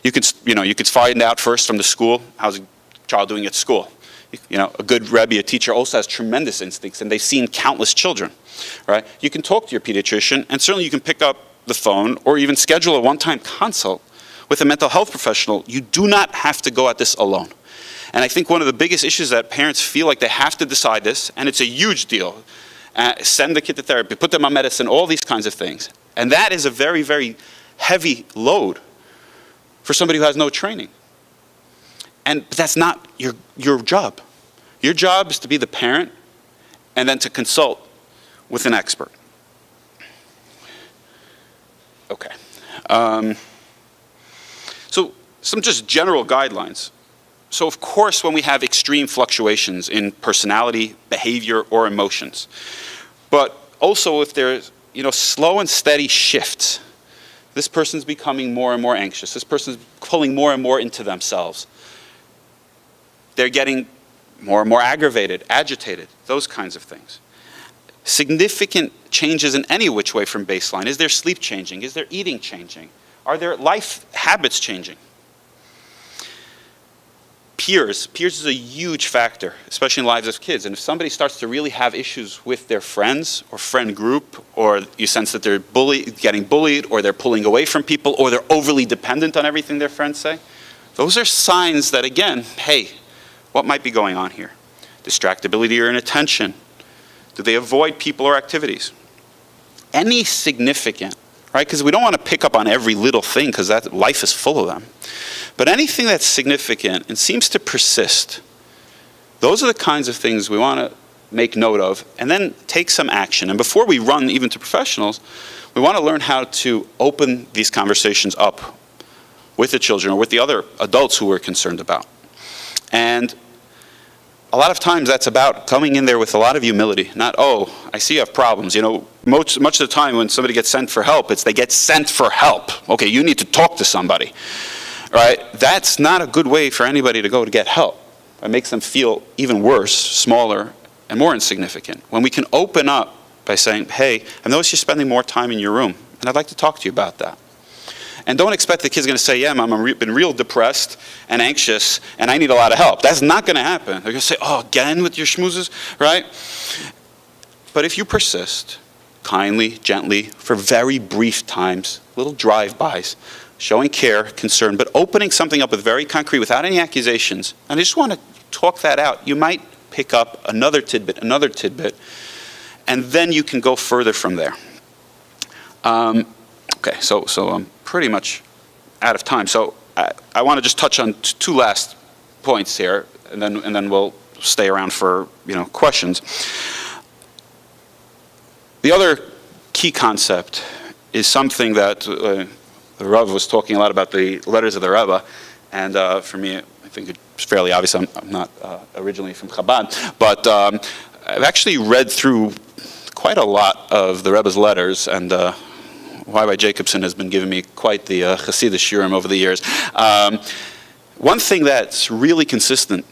You could find out first from the school, how's a child doing at school? A good Rebbe, a teacher, also has tremendous instincts, and they've seen countless children, right? You can talk to your pediatrician, and certainly you can pick up the phone or even schedule a one-time consult with a mental health professional. You do not have to go at this alone. And I think one of the biggest issues is that parents feel like they have to decide this, and it's a huge deal. Send the kid to therapy, put them on medicine, all these kinds of things. And that is a very, very heavy load for somebody who has no training. But that's not your job. Your job is to be the parent and then to consult with an expert. Okay. So some just general guidelines. So of course, when we have extreme fluctuations in personality, behavior, or emotions, but also if there's slow and steady shifts, this person's becoming more and more anxious, this person's pulling more and more into themselves, they're getting more and more aggravated, agitated, those kinds of things. significant changes in any which way from baseline? Is their sleep changing? Is their eating changing? Are their life habits changing? Peers is a huge factor, especially in the lives of kids. And if somebody starts to really have issues with their friends or friend group, or you sense that they're getting bullied, or they're pulling away from people, or they're overly dependent on everything their friends say, those are signs that, again, hey, what might be going on here? Distractibility or inattention? Do they avoid people or activities? Any significant, right? Because we don't want to pick up on every little thing, because that life is full of them. But anything that's significant and seems to persist, those are the kinds of things we want to make note of and then take some action. And before we run even to professionals, we want to learn how to open these conversations up with the children or with the other adults who we're concerned about. And a lot of times that's about coming in there with a lot of humility, not, oh, I see you have problems. You know, much of the time when somebody gets sent for help, it's they get sent for help. Okay, you need to talk to somebody, right? That's not a good way for anybody to go to get help. It makes them feel even worse, smaller, and more insignificant. When we can open up by saying, hey, I noticed you're spending more time in your room, and I'd like to talk to you about that. And don't expect the kid's going to say, yeah, Mom, I've been real depressed and anxious, and I need a lot of help. That's not going to happen. They're going to say, oh, again with your schmoozes, right? But if you persist, kindly, gently, for very brief times, little drive-bys, showing care, concern, but opening something up with very concrete, without any accusations, and I just want to talk that out, you might pick up another tidbit, and then you can go further from there. Okay, so I'm pretty much out of time. So I want to just touch on two last points here, and then we'll stay around for questions. The other key concept is something that the Rav was talking a lot about, the letters of the Rebbe, and for me, I think it's fairly obvious. I'm not originally from Chabad, but I've actually read through quite a lot of the Rebbe's letters, and Rabbi Jacobson has been giving me quite the Hasidic shiurim over the years. One thing that's really consistent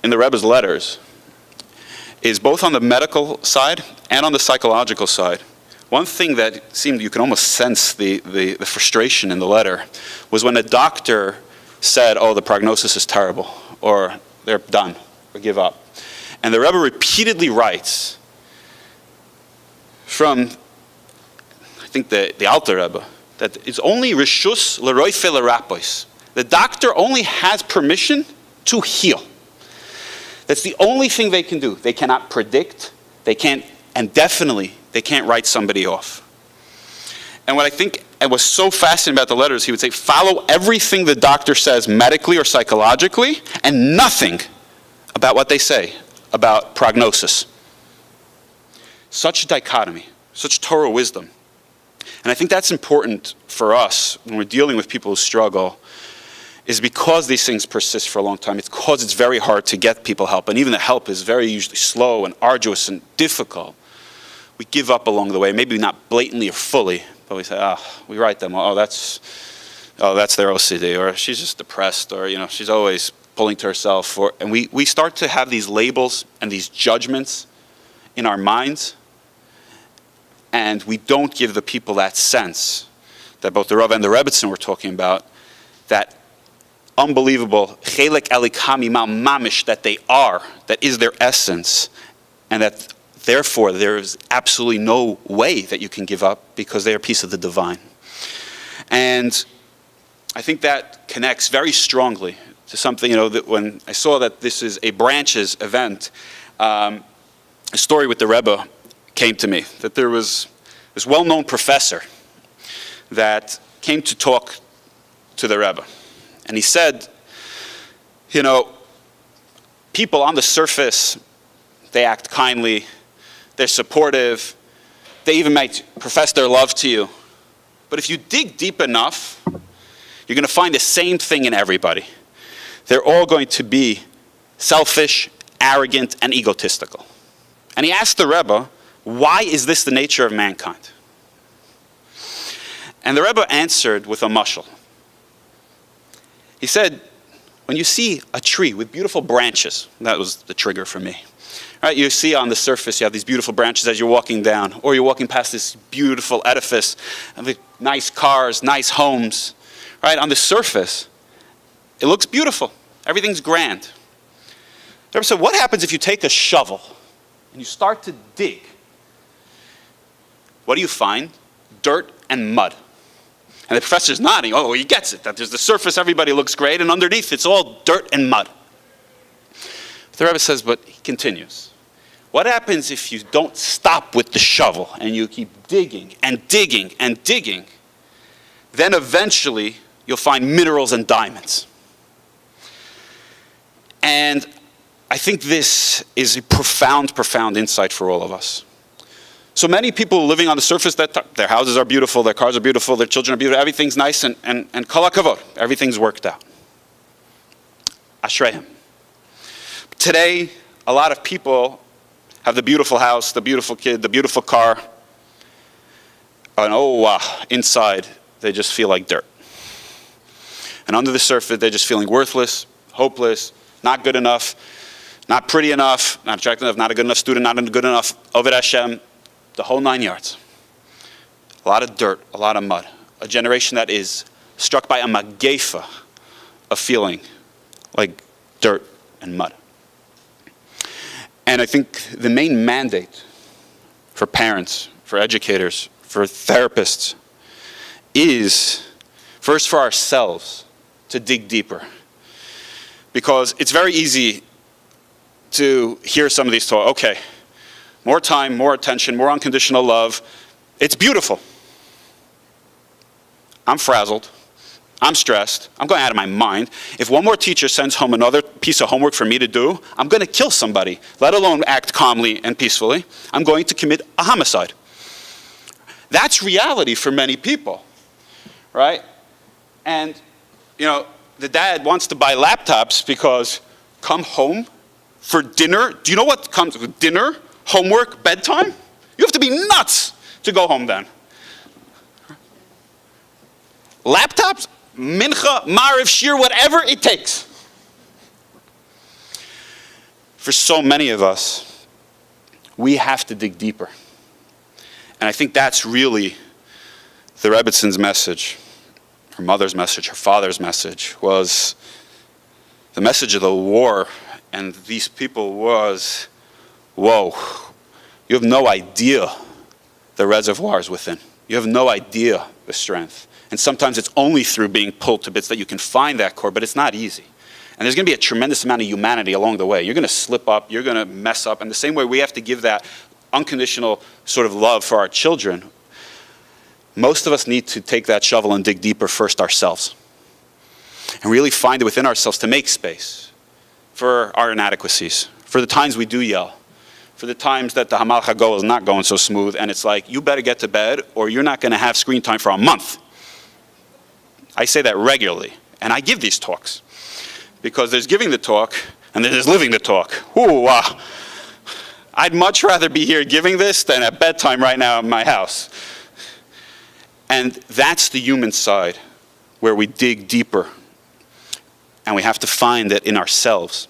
in the Rebbe's letters is both on the medical side and on the psychological side. One thing that seemed, you can almost sense the frustration in the letter, was when a doctor said, oh, the prognosis is terrible, or they're done, or give up. And the Rebbe repeatedly writes from, I think the Alter Rebbe, that it's only reshus l'roife l'rapois. The doctor only has permission to heal. That's the only thing they can do. They cannot predict, they can't, and definitely they can't write somebody off. And what I think and was so fascinating about the letters, he would say, follow everything the doctor says medically or psychologically, and nothing about what they say about prognosis. Such a dichotomy, such Torah wisdom. And I think that's important for us when we're dealing with people who struggle, is because these things persist for a long time. It's because it's very hard to get people help, and even the help is very usually slow and arduous and difficult. We give up along the way, maybe not blatantly or fully, but we say, we write them, that's their OCD, or she's just depressed, or she's always pulling to herself, and we start to have these labels and these judgments in our minds, and we don't give the people that sense that both the Rav and the Rebbitzen were talking about, that unbelievable chelek elikami mamish that they are, that is their essence, and that therefore there is absolutely no way that you can give up, because they are a piece of the divine. And I think that connects very strongly to something, that when I saw that this is a branches event, a story with the Rebbe came to me, that there was this well-known professor that came to talk to the Rebbe. And he said, people on the surface, they act kindly, they're supportive, they even might profess their love to you. But if you dig deep enough, you're going to find the same thing in everybody. They're all going to be selfish, arrogant, and egotistical. And he asked the Rebbe, why is this the nature of mankind? And the Rebbe answered with a mashal. He said, when you see a tree with beautiful branches, that was the trigger for me. Right, you see on the surface, you have these beautiful branches as you're walking down, or you're walking past this beautiful edifice, and with nice cars, nice homes. Right, on the surface, it looks beautiful. Everything's grand. So what happens if you take a shovel and you start to dig? What do you find? Dirt and mud. And the professor's nodding. Oh, he gets it. That there's the surface, everybody looks great, and underneath it's all dirt and mud. The Rebbe says, but he continues. What happens if you don't stop with the shovel and you keep digging and digging and digging? Then eventually you'll find minerals and diamonds. And I think this is a profound, profound insight for all of us. So many people living on the surface, that their houses are beautiful, their cars are beautiful, their children are beautiful, everything's nice and kol hakavod, everything's worked out. Ashreihim. Today, a lot of people have the beautiful house, the beautiful kid, the beautiful car, and inside they just feel like dirt. And under the surface, they're just feeling worthless, hopeless, not good enough, not pretty enough, not attractive enough, not a good enough student, not good enough, Oved Hashem, the whole 9 yards. A lot of dirt, a lot of mud. A generation that is struck by a magefa of feeling like dirt and mud. And I think the main mandate for parents, for educators, for therapists is first for ourselves to dig deeper. Because it's very easy to hear some of these talk. Okay, more time, more attention, more unconditional love. It's beautiful. I'm frazzled. I'm stressed. I'm going out of my mind. If one more teacher sends home another piece of homework for me to do, I'm going to kill somebody, let alone act calmly and peacefully. I'm going to commit a homicide. That's reality for many people, right? And, the dad wants to buy laptops because come home for dinner. Do you know what comes with dinner, homework, bedtime? You have to be nuts to go home then. Laptops, mincha, mariv, shir, whatever it takes. For so many of us, we have to dig deeper. And I think that's really the Rebbitzen's message. Her mother's message, her father's message was the message of the war, and these people was, whoa, you have no idea the reservoirs within. You have no idea the strength. And sometimes it's only through being pulled to bits that you can find that core, but it's not easy. And there's going to be a tremendous amount of humanity along the way. You're going to slip up, you're going to mess up, and the same way we have to give that unconditional sort of love for our children, most of us need to take that shovel and dig deeper first ourselves. And really find it within ourselves to make space for our inadequacies, for the times we do yell, for the times that the Hamal Chago is not going so smooth, and it's like, you better get to bed or you're not going to have screen time for a month. I say that regularly, and I give these talks. Because there's giving the talk, and there's living the talk. Ooh, I'd much rather be here giving this than at bedtime right now in my house. And that's the human side, where we dig deeper. And we have to find it in ourselves.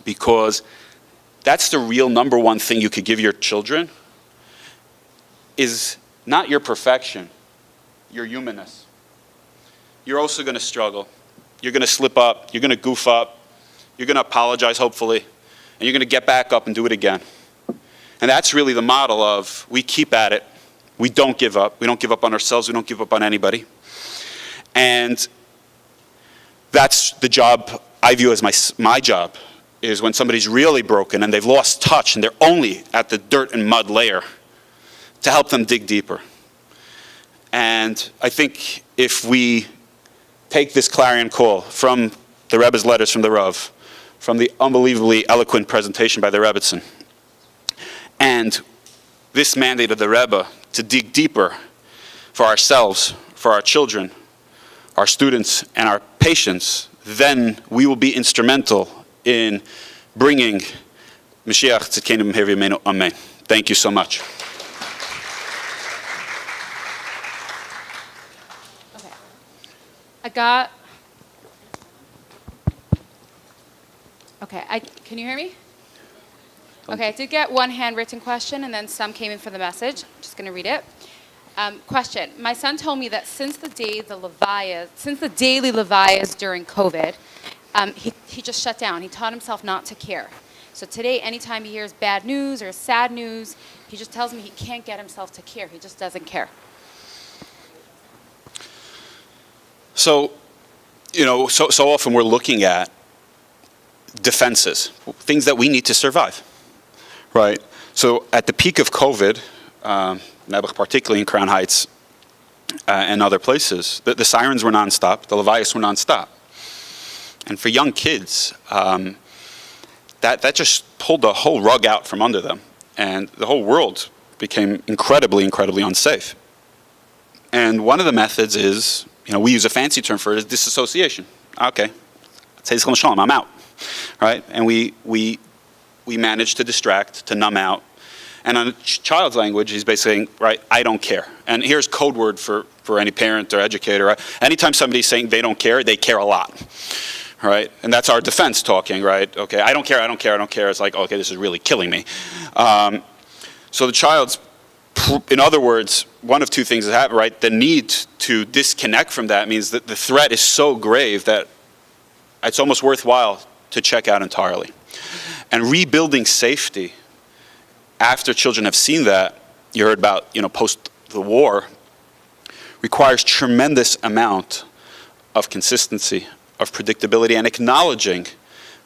Because that's the real number one thing you could give your children, is not your perfection, your humanness. You're also going to struggle. You're going to slip up. You're going to goof up. You're going to apologize, hopefully. And you're going to get back up and do it again. And that's really the model of we keep at it. We don't give up. We don't give up on ourselves. We don't give up on anybody. And that's the job I view as my job, is when somebody's really broken and they've lost touch and they're only at the dirt and mud layer, to help them dig deeper. And I think if we take this clarion call from the Rebbe's letters from the Rav, from the unbelievably eloquent presentation by the Rebbitzen, and this mandate of the Rebbe to dig deeper for ourselves, for our children, our students, and our patients, then we will be instrumental in bringing Mashiach Tzidkenu B'mehir V'yameinu. Amen. Thank you so much. Okay, can you hear me? Okay, I did get one handwritten question, and then some came in for the message. I'm just going to read it. Question: my son told me that since the daily Levias during COVID, he just shut down. He taught himself not to care. So today, anytime he hears bad news or sad news, he just tells me he can't get himself to care. He just doesn't care. So, so often we're looking at defenses, things that we need to survive, right? So at the peak of COVID, particularly in Crown Heights and other places, the sirens were nonstop, the Levias were nonstop. And for young kids, that just pulled the whole rug out from under them. And the whole world became incredibly, incredibly unsafe. And one of the methods is, we use a fancy term for it, is disassociation. Okay, I'm out, right? And we manage to distract, to numb out. And on a child's language, he's basically saying, right, I don't care. And here's code word for any parent or educator. Right? Anytime somebody's saying they don't care a lot, right? And that's our defense talking, right? Okay, I don't care. It's like, okay, this is really killing me. So the child's, in other words, one of two things that happen, right? The need to disconnect from that means that the threat is so grave that it's almost worthwhile to check out entirely. And rebuilding safety after children have seen that, you heard about, post the war, requires tremendous amount of consistency, of predictability, and acknowledging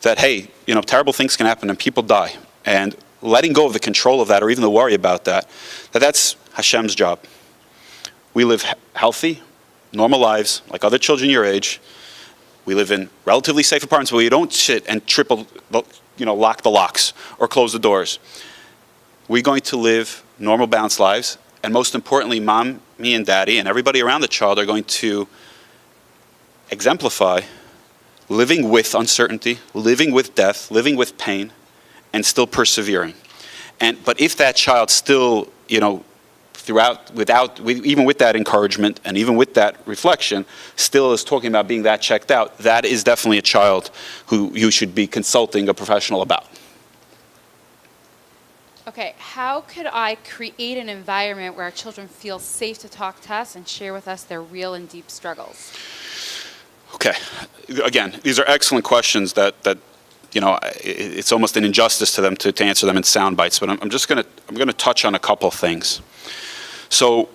that, hey, terrible things can happen and people die. And letting go of the control of that, or even the worry about that's Hashem's job. We live healthy, normal lives, like other children your age. We live in relatively safe apartments where you don't sit and lock the locks or close the doors. We're going to live normal, balanced lives. And most importantly, mom, me, and daddy, and everybody around the child are going to exemplify living with uncertainty, living with death, living with pain, and still persevering. But if that child still, even with that encouragement and even with that reflection, still is talking about being that checked out, that is definitely a child who you should be consulting a professional about. Okay, how could I create an environment where our children feel safe to talk to us and share with us their real and deep struggles? Okay, again, these are excellent questions that it's almost an injustice to them to answer them in sound bites, but I'm going to touch on a couple things. So,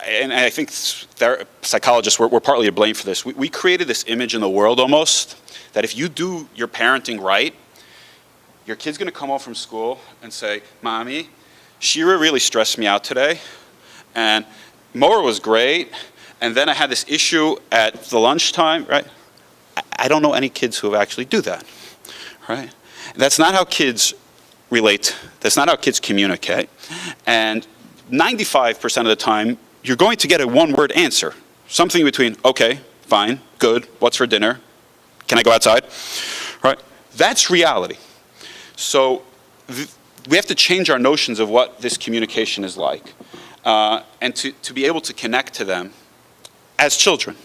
and I think psychologists, we're partly to blame for this. We created this image in the world almost that if you do your parenting right, your kid's going to come home from school and say, Mommy, Shira really stressed me out today, and Mora was great, and then I had this issue at the lunchtime, right? I don't know any kids who actually do that, right? That's not how kids relate. That's not how kids communicate. And 95% of the time, you're going to get a one-word answer. Something between, okay, fine, good, what's for dinner? Can I go outside? Right? That's reality. So we have to change our notions of what this communication is like and to be able to connect to them as children.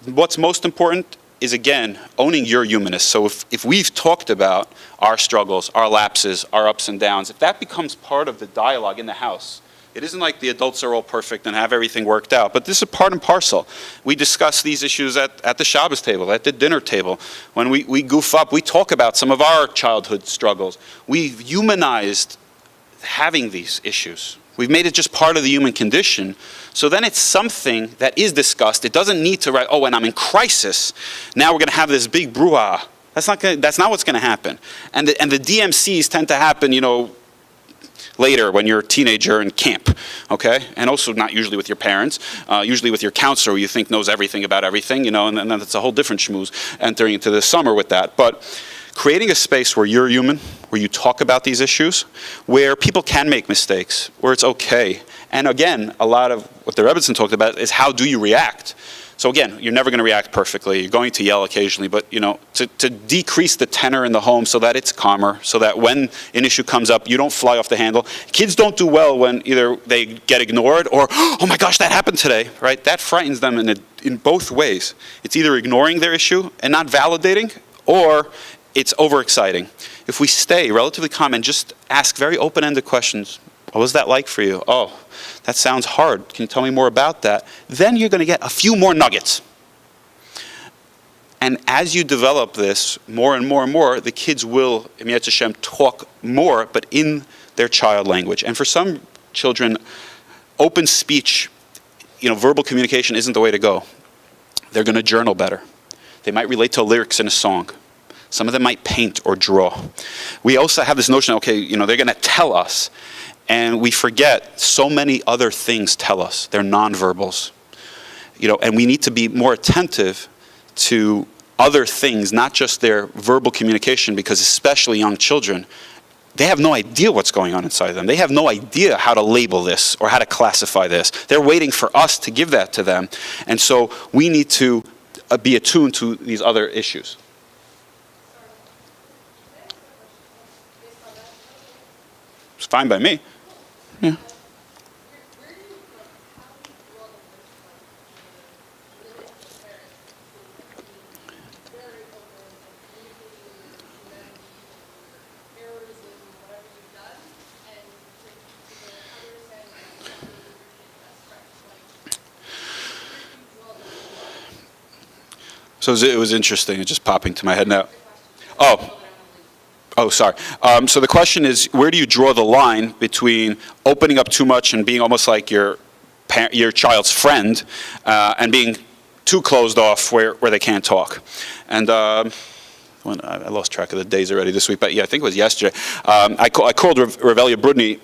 What's most important is, again, owning your humanness. So if we've talked about our struggles, our lapses, our ups and downs, if that becomes part of the dialogue in the house, it isn't like the adults are all perfect and have everything worked out, but this is part and parcel. We discuss these issues at the Shabbos table, at the dinner table. When we goof up, we talk about some of our childhood struggles. We've humanized having these issues. We've made it just part of the human condition. So then it's something that is discussed. It doesn't need to write, oh, when I'm in crisis, now we're going to have this big brouhaha. That's not what's going to happen. And the DMCs tend to happen, later when you're a teenager in camp, okay? And also not usually with your parents, usually with your counselor who you think knows everything about everything, and then it's a whole different schmooze entering into the summer with that. But creating a space where you're human, where you talk about these issues, where people can make mistakes, where it's okay. And again, a lot of what the Rebbitzen talked about is how do you react? So again, you're never going to react perfectly. You're going to yell occasionally, but to decrease the tenor in the home so that it's calmer, so that when an issue comes up, you don't fly off the handle. Kids don't do well when either they get ignored or, oh my gosh, that happened today, right? That frightens them in both ways. It's either ignoring their issue and not validating, or it's overexciting. If we stay relatively calm and just ask very open-ended questions, what was that like for you? Oh, that sounds hard. Can you tell me more about that? Then you're going to get a few more nuggets. And as you develop this more and more and more, the kids will, Emiyat Hashem, talk more, but in their child language. And for some children, open speech, verbal communication isn't the way to go. They're going to journal better. They might relate to lyrics in a song. Some of them might paint or draw. We also have this notion, they're going to tell us. And we forget so many other things tell us. They're nonverbals. And we need to be more attentive to other things, not just their verbal communication, because especially young children, they have no idea what's going on inside them. They have no idea how to label this or how to classify this. They're waiting for us to give that to them. And so we need to be attuned to these other issues. It's fine by me. Yeah. So it was interesting. It's just popping to my head now. Oh, sorry. So the question is, where do you draw the line between opening up too much and being almost like your child's friend, and being too closed off where they can't talk? And I lost track of the days already this week, but yeah, I think it was yesterday. I called Revelia Brudny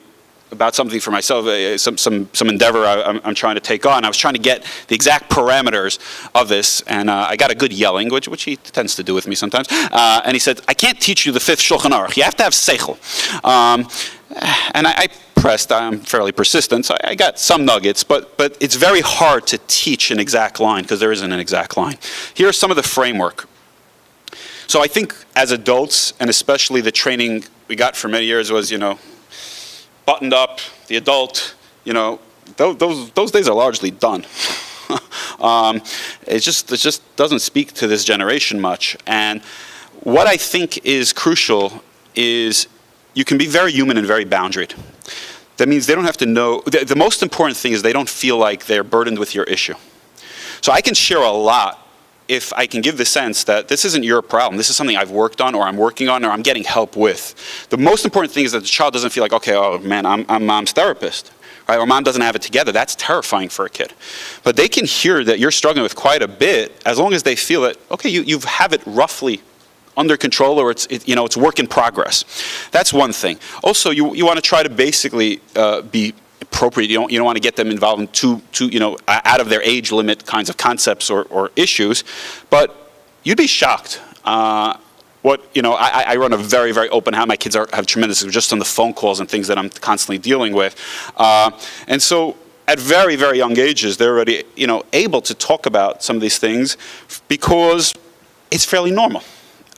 about something for myself, some endeavor I'm trying to take on. I was trying to get the exact parameters of this, and I got a good yelling, which he tends to do with me sometimes. And he said, I can't teach you the fifth Shulchan Aruch. You have to have seichel. And I pressed. I'm fairly persistent, so I got some nuggets, but it's very hard to teach an exact line because there isn't an exact line. Here's some of the framework. So I think as adults, and especially the training we got for many years was, buttoned up, the adult, those days are largely done. It just doesn't speak to this generation much. And what I think is crucial is you can be very human and very boundaried. That means they don't have to know. The most important thing is they don't feel like they're burdened with your issue. So I can share a lot if I can give the sense that this isn't your problem, this is something I've worked on, or I'm working on, or I'm getting help with. The most important thing is that the child doesn't feel like, okay, oh man, I'm mom's therapist, right? Or mom doesn't have it together. That's terrifying for a kid. But they can hear that you're struggling with quite a bit as long as they feel that, okay, you have it roughly under control, or it's work in progress. That's one thing. Also, you want to try to basically be appropriate. You don't want to get them involved in too out of their age limit kinds of concepts or issues, but you'd be shocked. I run a very, very open house. My kids have tremendous, just on the phone calls and things that I'm constantly dealing with, and so at very, very young ages, they're already able to talk about some of these things because it's fairly normal.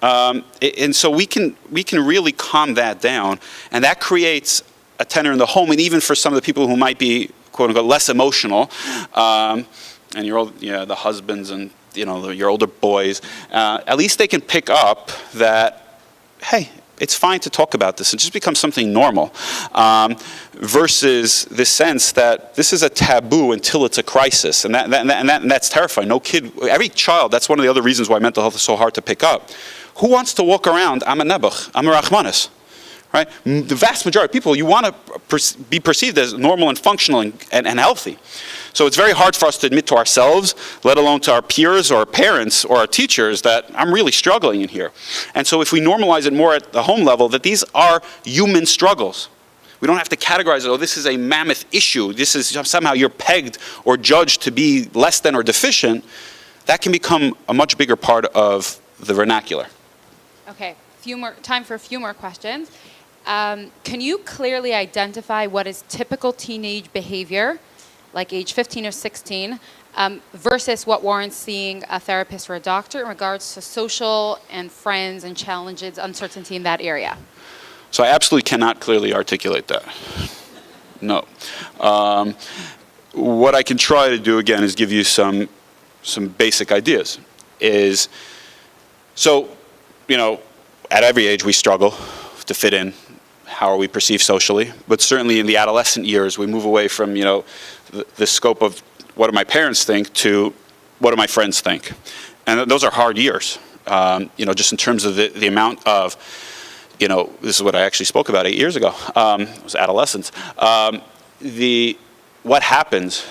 And so we can really calm that down, and that creates a tenor in the home, and even for some of the people who might be quote unquote less emotional, and the husbands and your older boys, at least they can pick up that, hey, it's fine to talk about this. It just becomes something normal, versus this sense that this is a taboo until it's a crisis, and that's terrifying. No kid, every child. That's one of the other reasons why mental health is so hard to pick up. Who wants to walk around? I'm a nebuch. I'm a rachmanis. Right? The vast majority of people, you want to be perceived as normal and functional and healthy. So it's very hard for us to admit to ourselves, let alone to our peers or our parents or our teachers, that I'm really struggling in here. And so if we normalize it more at the home level, that these are human struggles. We don't have to categorize it, this is a mammoth issue. This is somehow you're pegged or judged to be less than or deficient. That can become a much bigger part of the vernacular. Okay, time for a few more questions. Can you clearly identify what is typical teenage behavior, like age 15 or 16, versus what warrants seeing a therapist or a doctor in regards to social and friends and challenges, uncertainty in that area? So I absolutely cannot clearly articulate that. No. What I can try to do, again, is give you some basic ideas. So at every age we struggle to fit in. How are we perceived socially? But certainly in the adolescent years, we move away from, the scope of what do my parents think to what do my friends think. And those are hard years, just in terms of the amount of, this is what I actually spoke about 8 years ago, it was adolescence. What happens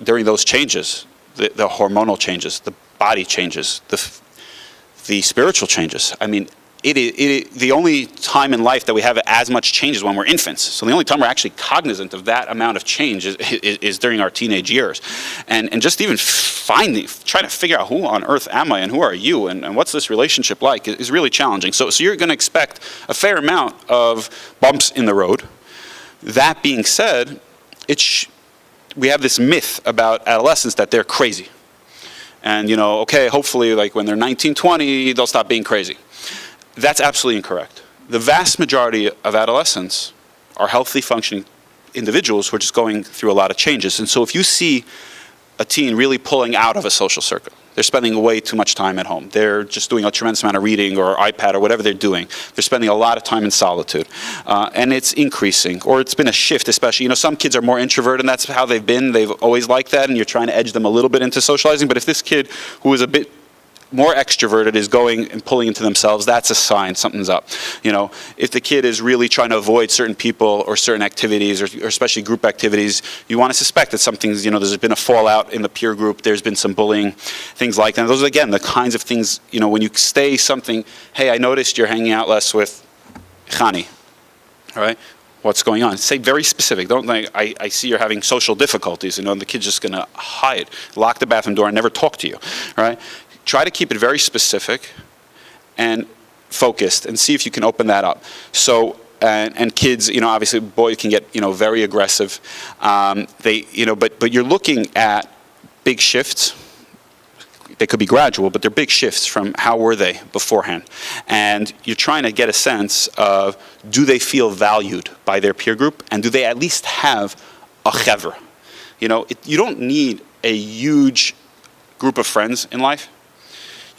during those changes, the hormonal changes, the body changes, the spiritual changes. I mean, the only time in life that we have as much change is when we're infants. So the only time we're actually cognizant of that amount of change is during our teenage years. And just even trying to figure out who on earth am I and who are you and what's this relationship like is really challenging. So you're going to expect a fair amount of bumps in the road. That being said, we have this myth about adolescents that they're crazy. And, hopefully, like when they're 19, 20, they'll stop being crazy. That's absolutely incorrect. The vast majority of adolescents are healthy, functioning individuals who are just going through a lot of changes. And so if you see a teen really pulling out of a social circle, they're spending way too much time at home. They're just doing a tremendous amount of reading or iPad or whatever they're doing. They're spending a lot of time in solitude. And it's increasing, or it's been a shift, especially. Some kids are more introverted, and that's how they've been. They've always liked that, and you're trying to edge them a little bit into socializing. But if this kid who is a bit more extroverted is going and pulling into themselves, that's a sign something's up. If the kid is really trying to avoid certain people or certain activities, or especially group activities, you want to suspect that something's, there's been a fallout in the peer group, there's been some bullying, things like that. And those are, again, the kinds of things, when you say something, hey, I noticed you're hanging out less with Chani, all right? What's going on? Say very specific. Don't like, I see you're having social difficulties, and the kid's just going to hide, lock the bathroom door, and never talk to you, all right? Try to keep it very specific and focused, and see if you can open that up. So, and kids, obviously, boys can get, very aggressive. But you're looking at big shifts. They could be gradual, but they're big shifts from how were they beforehand. And you're trying to get a sense of, do they feel valued by their peer group, and do they at least have a chever? You don't need a huge group of friends in life.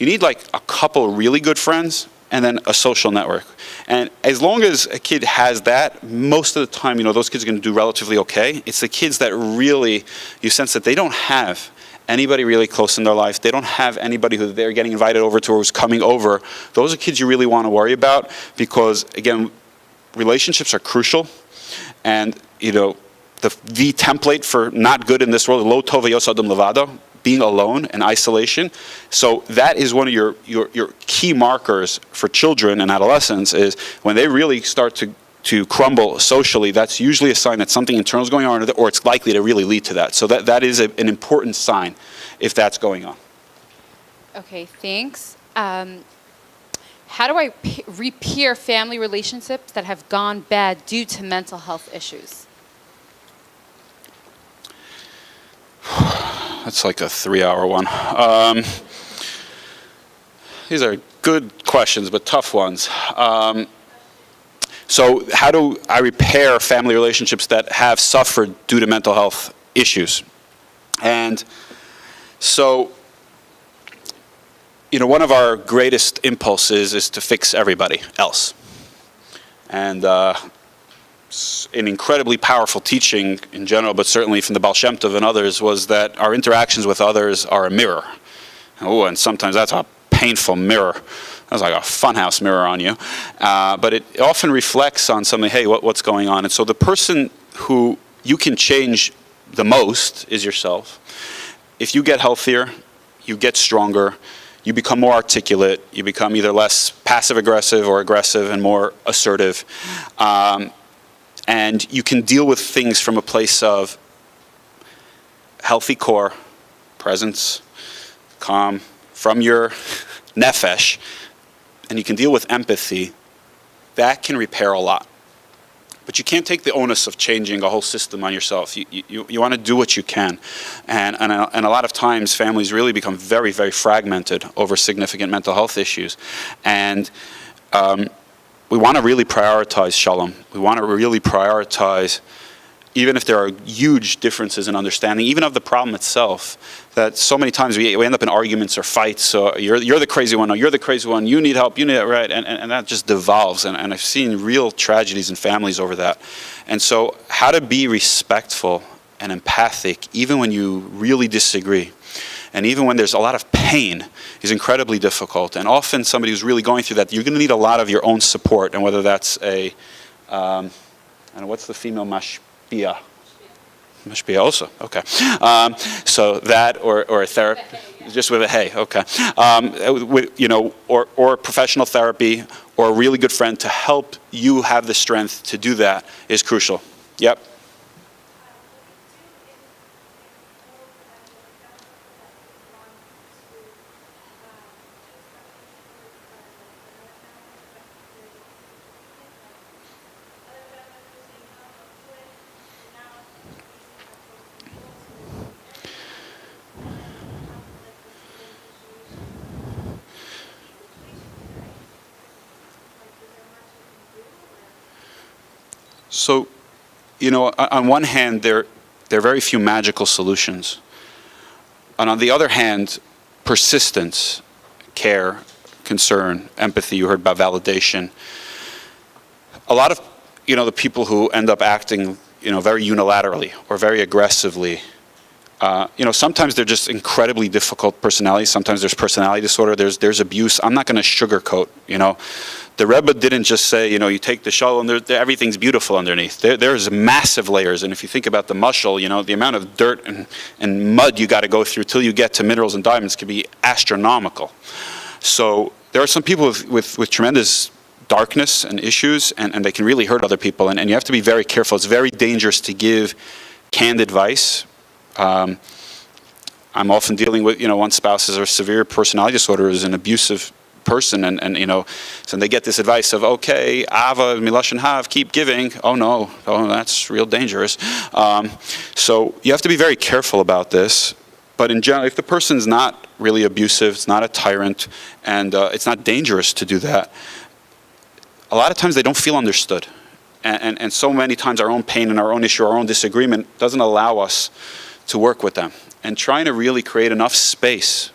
You need like a couple really good friends and then a social network. And as long as a kid has that, most of the time, those kids are going to do relatively okay. It's the kids that really, you sense that they don't have anybody really close in their life. They don't have anybody who they're getting invited over to or who's coming over. Those are kids you really want to worry about because, again, relationships are crucial. And, the template for not good in this world, lo tova yos adam levado, being alone and isolation. So that is one of your key markers for children and adolescents is when they really start to crumble socially, that's usually a sign that something internal is going on or it's likely to really lead to that. So that is an important sign if that's going on. Okay, thanks. How do I repair family relationships that have gone bad due to mental health issues? That's like a 3-hour one. These are good questions, but tough ones. So how do I repair family relationships that have suffered due to mental health issues? And so, one of our greatest impulses is to fix everybody else. And an incredibly powerful teaching in general, but certainly from the Baal Shem Tov and others, was that our interactions with others are a mirror. Oh, and sometimes that's a painful mirror. That's like a funhouse mirror on you. But it often reflects on something, hey, what's going on? And so the person who you can change the most is yourself. If you get healthier, you get stronger, you become more articulate, you become either less passive-aggressive or aggressive and more assertive. And you can deal with things from a place of healthy core, presence, calm, from your nefesh, and you can deal with empathy. That can repair a lot. But you can't take the onus of changing a whole system on yourself. You want to do what you can. And a lot of times, families really become very, very fragmented over significant mental health issues. And we want to really prioritize shalom. We want to really prioritize even if there are huge differences in understanding, even of the problem itself, that so many times we end up in arguments or fights. So you're the crazy one, or you're the crazy one, you need help, you need it, right? And that just devolves. And I've seen real tragedies in families over that. And so how to be respectful and empathic, even when you really disagree, and even when there's a lot of pain, is incredibly difficult. And often somebody who's really going through that, you're going to need a lot of your own support. And whether that's I don't know, what's the female mashpia? Mashpia also, okay. So that or a therapist, just with a hey, okay. Or professional therapy, or a really good friend to help you have the strength to do that is crucial. Yep. So, on one hand, there are very few magical solutions. And on the other hand, persistence, care, concern, empathy, you heard about validation. A lot of, the people who end up acting, very unilaterally or very aggressively, sometimes they're just incredibly difficult personalities. Sometimes there's personality disorder, there's abuse. I'm not going to sugarcoat, The Rebbe didn't just say, you take the shul and everything's beautiful underneath. There's massive layers. And if you think about the mushal, the amount of dirt and mud you got to go through till you get to minerals and diamonds can be astronomical. So there are some people with tremendous darkness and issues, and they can really hurt other people. And you have to be very careful. It's very dangerous to give canned advice. I'm often dealing with, one spouse has a severe personality disorder, is an abusive person, and so they get this advice of, okay, Ava, Milashon Hav, keep giving. Oh no, that's real dangerous. So you have to be very careful about this. But in general, if the person's not really abusive, it's not a tyrant, and it's not dangerous to do that, a lot of times they don't feel understood. And so many times our own pain and our own issue, our own disagreement doesn't allow us to work with them. And trying to really create enough space,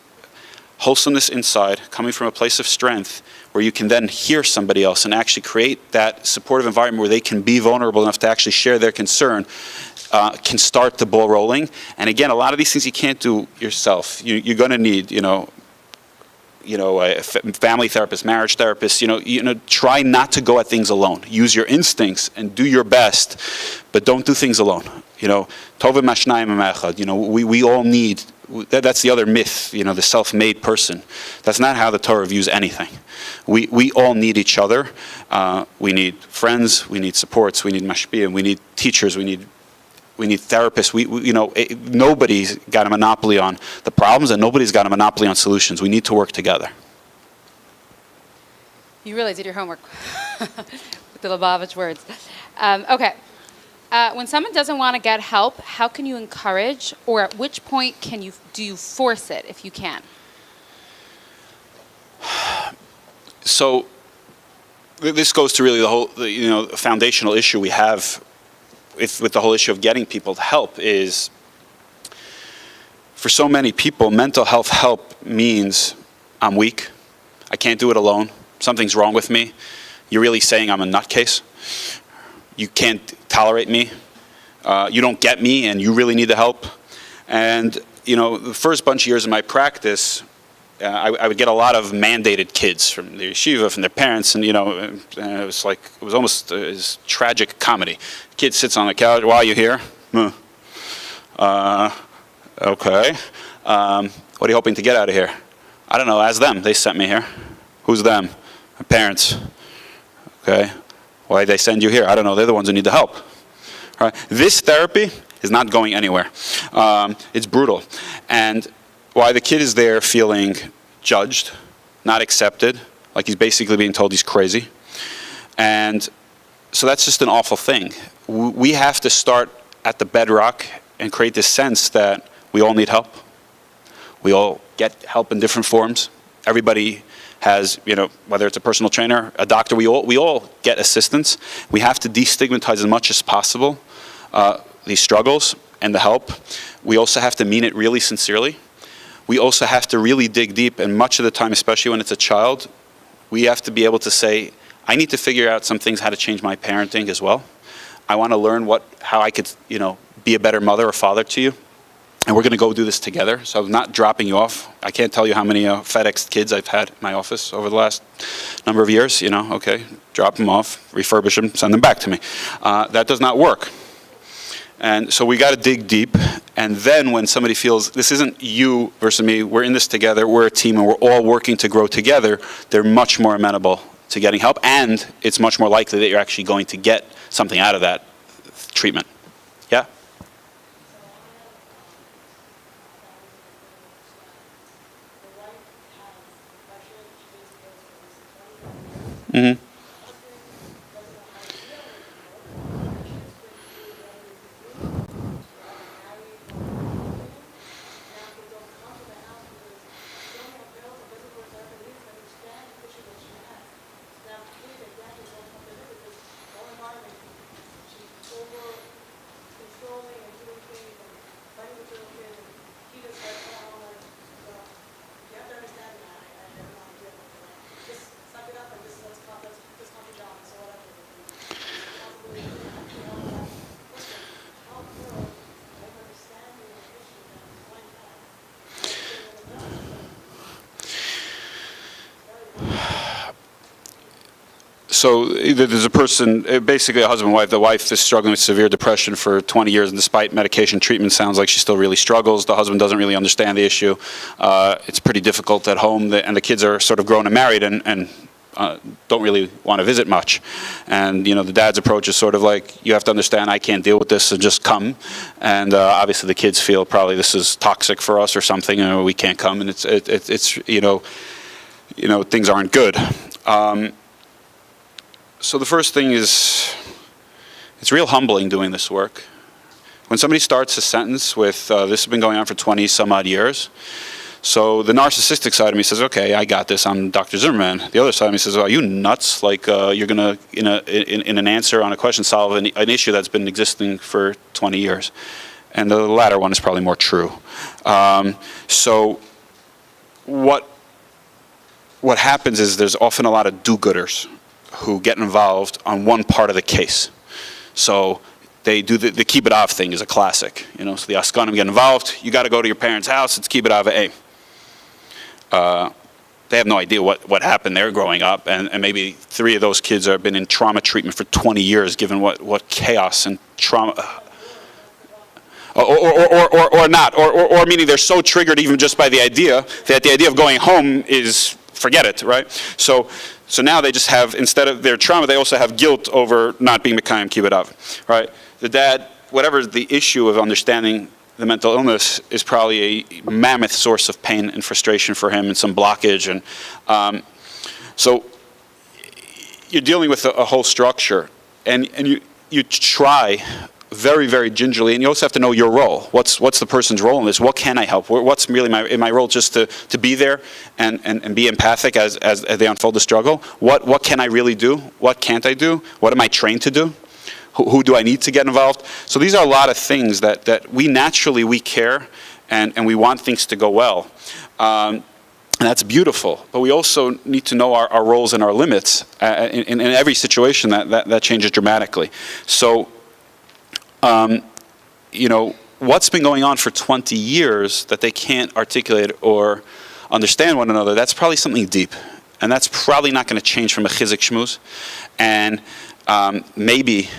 wholesomeness inside, coming from a place of strength, where you can then hear somebody else and actually create that supportive environment where they can be vulnerable enough to actually share their concern, can start the ball rolling. And again, a lot of these things you can't do yourself. You're going to need, a family therapist, marriage therapist. Try not to go at things alone. Use your instincts and do your best, but don't do things alone. Tovim mashnayim echad. We all need. That's the other myth. The self-made person. That's not how the Torah views anything. We all need each other. We need friends. We need supports. We need mashpiyim. We need teachers. We need therapists. Nobody's got a monopoly on the problems, and nobody's got a monopoly on solutions. We need to work together. You really did your homework with the Lubavitch words. Okay. When someone doesn't want to get help, how can you encourage, or at which point do you force it if you can? So this goes to really the whole, foundational issue we have with the whole issue of getting people to help is, for so many people, mental health help means I'm weak, I can't do it alone, something's wrong with me, you're really saying I'm a nutcase, you can't tolerate me, you don't get me, and you really need the help. And, the first bunch of years of my practice, I would get a lot of mandated kids from the yeshiva, from their parents, and it was almost this tragic comedy. Kid sits on the couch, why are you here? Okay. What are you hoping to get out of here? I don't know, ask them, they sent me here. Who's them? My parents. Okay. Why did they send you here? I don't know, they're the ones who need the help. All right. This therapy is not going anywhere. It's brutal. And why the kid is there feeling judged, not accepted, like he's basically being told he's crazy. And so that's just an awful thing. We have to start at the bedrock and create this sense that we all need help. We all get help in different forms. Everybody has, whether it's a personal trainer, a doctor, we all get assistance. We have to destigmatize as much as possible these struggles and the help, we also have to mean it really sincerely. We also have to really dig deep, and much of the time, especially when it's a child, we have to be able to say, I need to figure out some things, how to change my parenting as well. I want to learn how I could, be a better mother or father to you. And we're going to go do this together. So I'm not dropping you off. I can't tell you how many FedEx kids I've had in my office over the last number of years. Okay, drop them off, refurbish them, send them back to me. That does not work. And so we got to dig deep. And then when somebody feels this isn't you versus me, we're in this together, we're a team, and we're all working to grow together, they're much more amenable to getting help. And it's much more likely that you're actually going to get something out of that treatment. Yeah? Mm-hmm. So there's a person, basically a husband and wife. The wife is struggling with severe depression for 20 years, and despite medication treatment, sounds like she still really struggles. The husband doesn't really understand the issue. It's pretty difficult at home, and the kids are sort of grown and married and don't really want to visit much. And, the dad's approach is sort of like, you have to understand I can't deal with this, so just come. And obviously the kids feel probably this is toxic for us or something, and we can't come, and it's things aren't good. So the first thing is, it's real humbling doing this work. When somebody starts a sentence with, this has been going on for 20 some odd years, so the narcissistic side of me says, okay, I got this, I'm Dr. Zimmerman. The other side of me says, are you nuts? Like you're going to, in an answer on a question, solve an issue that's been existing for 20 years. And the latter one is probably more true. So what happens is there's often a lot of do-gooders who get involved on one part of the case. So they do the Kibbutz Av thing is a classic. So the Askanim get involved. You got to go to your parents' house. It's Kibbutz Av A. They have no idea what happened there growing up, and maybe 3 of those kids have been in trauma treatment for 20 years, given what chaos and trauma. Or not, or meaning they're so triggered even just by the idea that the idea of going home is forget it, right? So now they just have, instead of their trauma, they also have guilt over not being Mekayim Kibbutz Av, right? The dad, whatever the issue of understanding the mental illness, is probably a mammoth source of pain and frustration for him and some blockage. And so you're dealing with a whole structure, and you try very, very gingerly, and you also have to know your role. What's the person's role in this? What can I help? What's really my role? Just to be there and be empathic as they unfold the struggle. What can I really do? What can't I do? What am I trained to do? Who do I need to get involved? So these are a lot of things that we naturally care, and we want things to go well. And that's beautiful, but we also need to know our roles and our limits. In every situation, that changes dramatically. So what's been going on for 20 years that they can't articulate or understand one another, that's probably something deep. And that's probably not going to change from a chizik shmuz. And maybe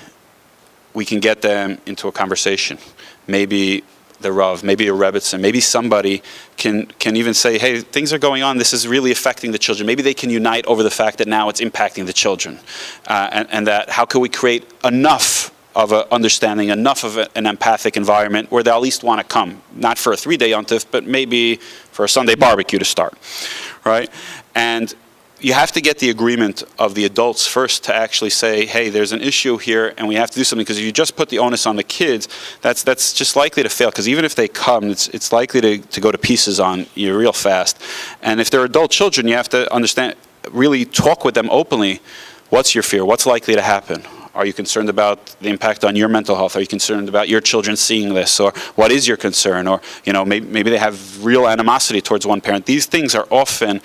we can get them into a conversation. Maybe the Rav, maybe a Rebbitzen, maybe somebody can even say, hey, things are going on, this is really affecting the children. Maybe they can unite over the fact that now it's impacting the children. And that how can we create enough of an understanding, enough of an empathic environment where they'll at least want to come, not for a 3-day yontif, but maybe for a Sunday barbecue to start, right? And you have to get the agreement of the adults first to actually say, hey, there's an issue here and we have to do something, because if you just put the onus on the kids, that's just likely to fail, because even if they come, it's likely to go to pieces on you real fast. And if they're adult children, you have to understand, really talk with them openly. What's your fear? What's likely to happen? Are you concerned about the impact on your mental health? Are you concerned about your children seeing this? Or what is your concern? Or, maybe they have real animosity towards one parent. These things are often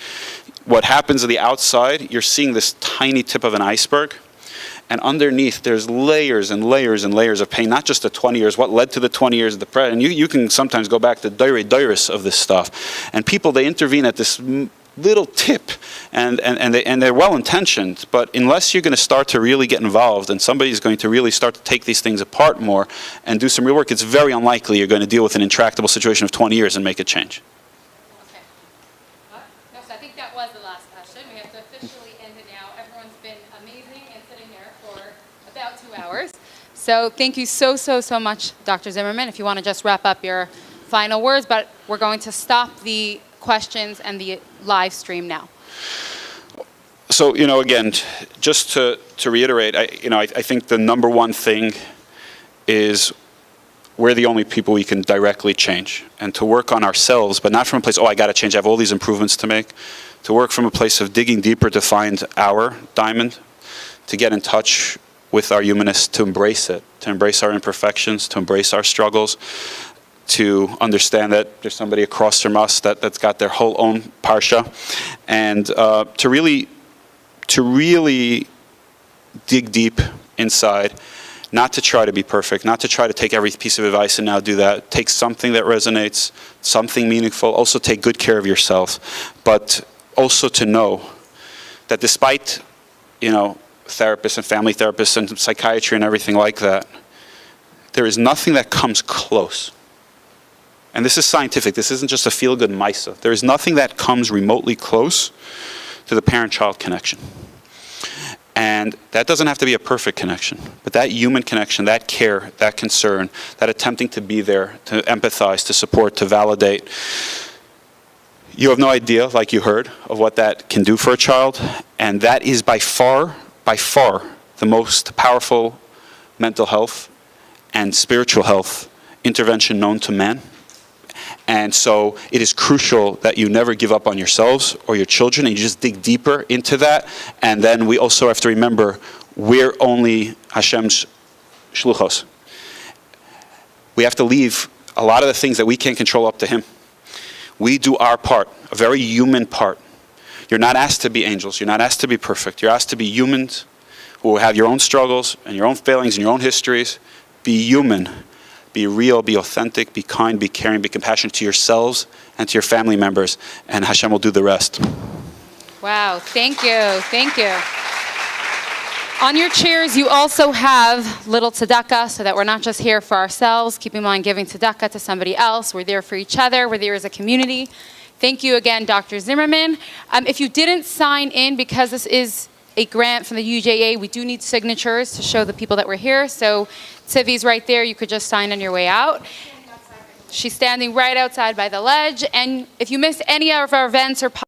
what happens on the outside. You're seeing this tiny tip of an iceberg. And underneath, there's layers and layers and layers of pain, not just the 20 years, what led to the 20 years of depression. And you can sometimes go back to diaries of this stuff. And people, they intervene at this little tip, and they're well-intentioned, but unless you're going to start to really get involved and somebody's going to really start to take these things apart more and do some real work, it's very unlikely you're going to deal with an intractable situation of 20 years and make a change. Okay. No, so I think that was the last question. We have to officially end it now. Everyone's been amazing and sitting there for about 2 hours. So thank you so much, Dr. Zimmerman. If you want to just wrap up your final words, but we're going to stop the questions and the live stream now. So, again, just to reiterate, I think the number one thing is we're the only people we can directly change, and to work on ourselves, but not from a place, I got to change, I have all these improvements to make, to work from a place of digging deeper to find our diamond, to get in touch with our humanness, to embrace it, to embrace our imperfections, to embrace our struggles, to understand that there's somebody across from us that's got their whole own parsha, and to really dig deep inside, not to try to be perfect, not to try to take every piece of advice and now do that. Take something that resonates, something meaningful. Also take good care of yourself, but also to know that despite, therapists and family therapists and psychiatry and everything like that, there is nothing that comes close. And this is scientific. This isn't just a feel-good MISA. There is nothing that comes remotely close to the parent-child connection. And that doesn't have to be a perfect connection, but that human connection, that care, that concern, that attempting to be there, to empathize, to support, to validate, you have no idea, like you heard, of what that can do for a child. And that is by far, the most powerful mental health and spiritual health intervention known to man. And so it is crucial that you never give up on yourselves or your children, and you just dig deeper into that. And then we also have to remember, we're only Hashem's shluchos. We have to leave a lot of the things that we can't control up to Him. We do our part, a very human part. You're not asked to be angels. You're not asked to be perfect. You're asked to be humans who have your own struggles and your own failings and your own histories. Be human. Be real, be authentic, be kind, be caring, be compassionate to yourselves and to your family members, and Hashem will do the rest. Wow, thank you. On your chairs, you also have little tzedakah, so that we're not just here for ourselves. Keep in mind, giving tzedakah to somebody else. We're there for each other. We're there as a community. Thank you again, Dr. Zimmerman. If you didn't sign in, because this is a grant from the UJA, we do need signatures to show the people that we're here. So Tzivi's right there. You could just sign on your way out. She's standing right outside by the ledge. And if you missed any of our events or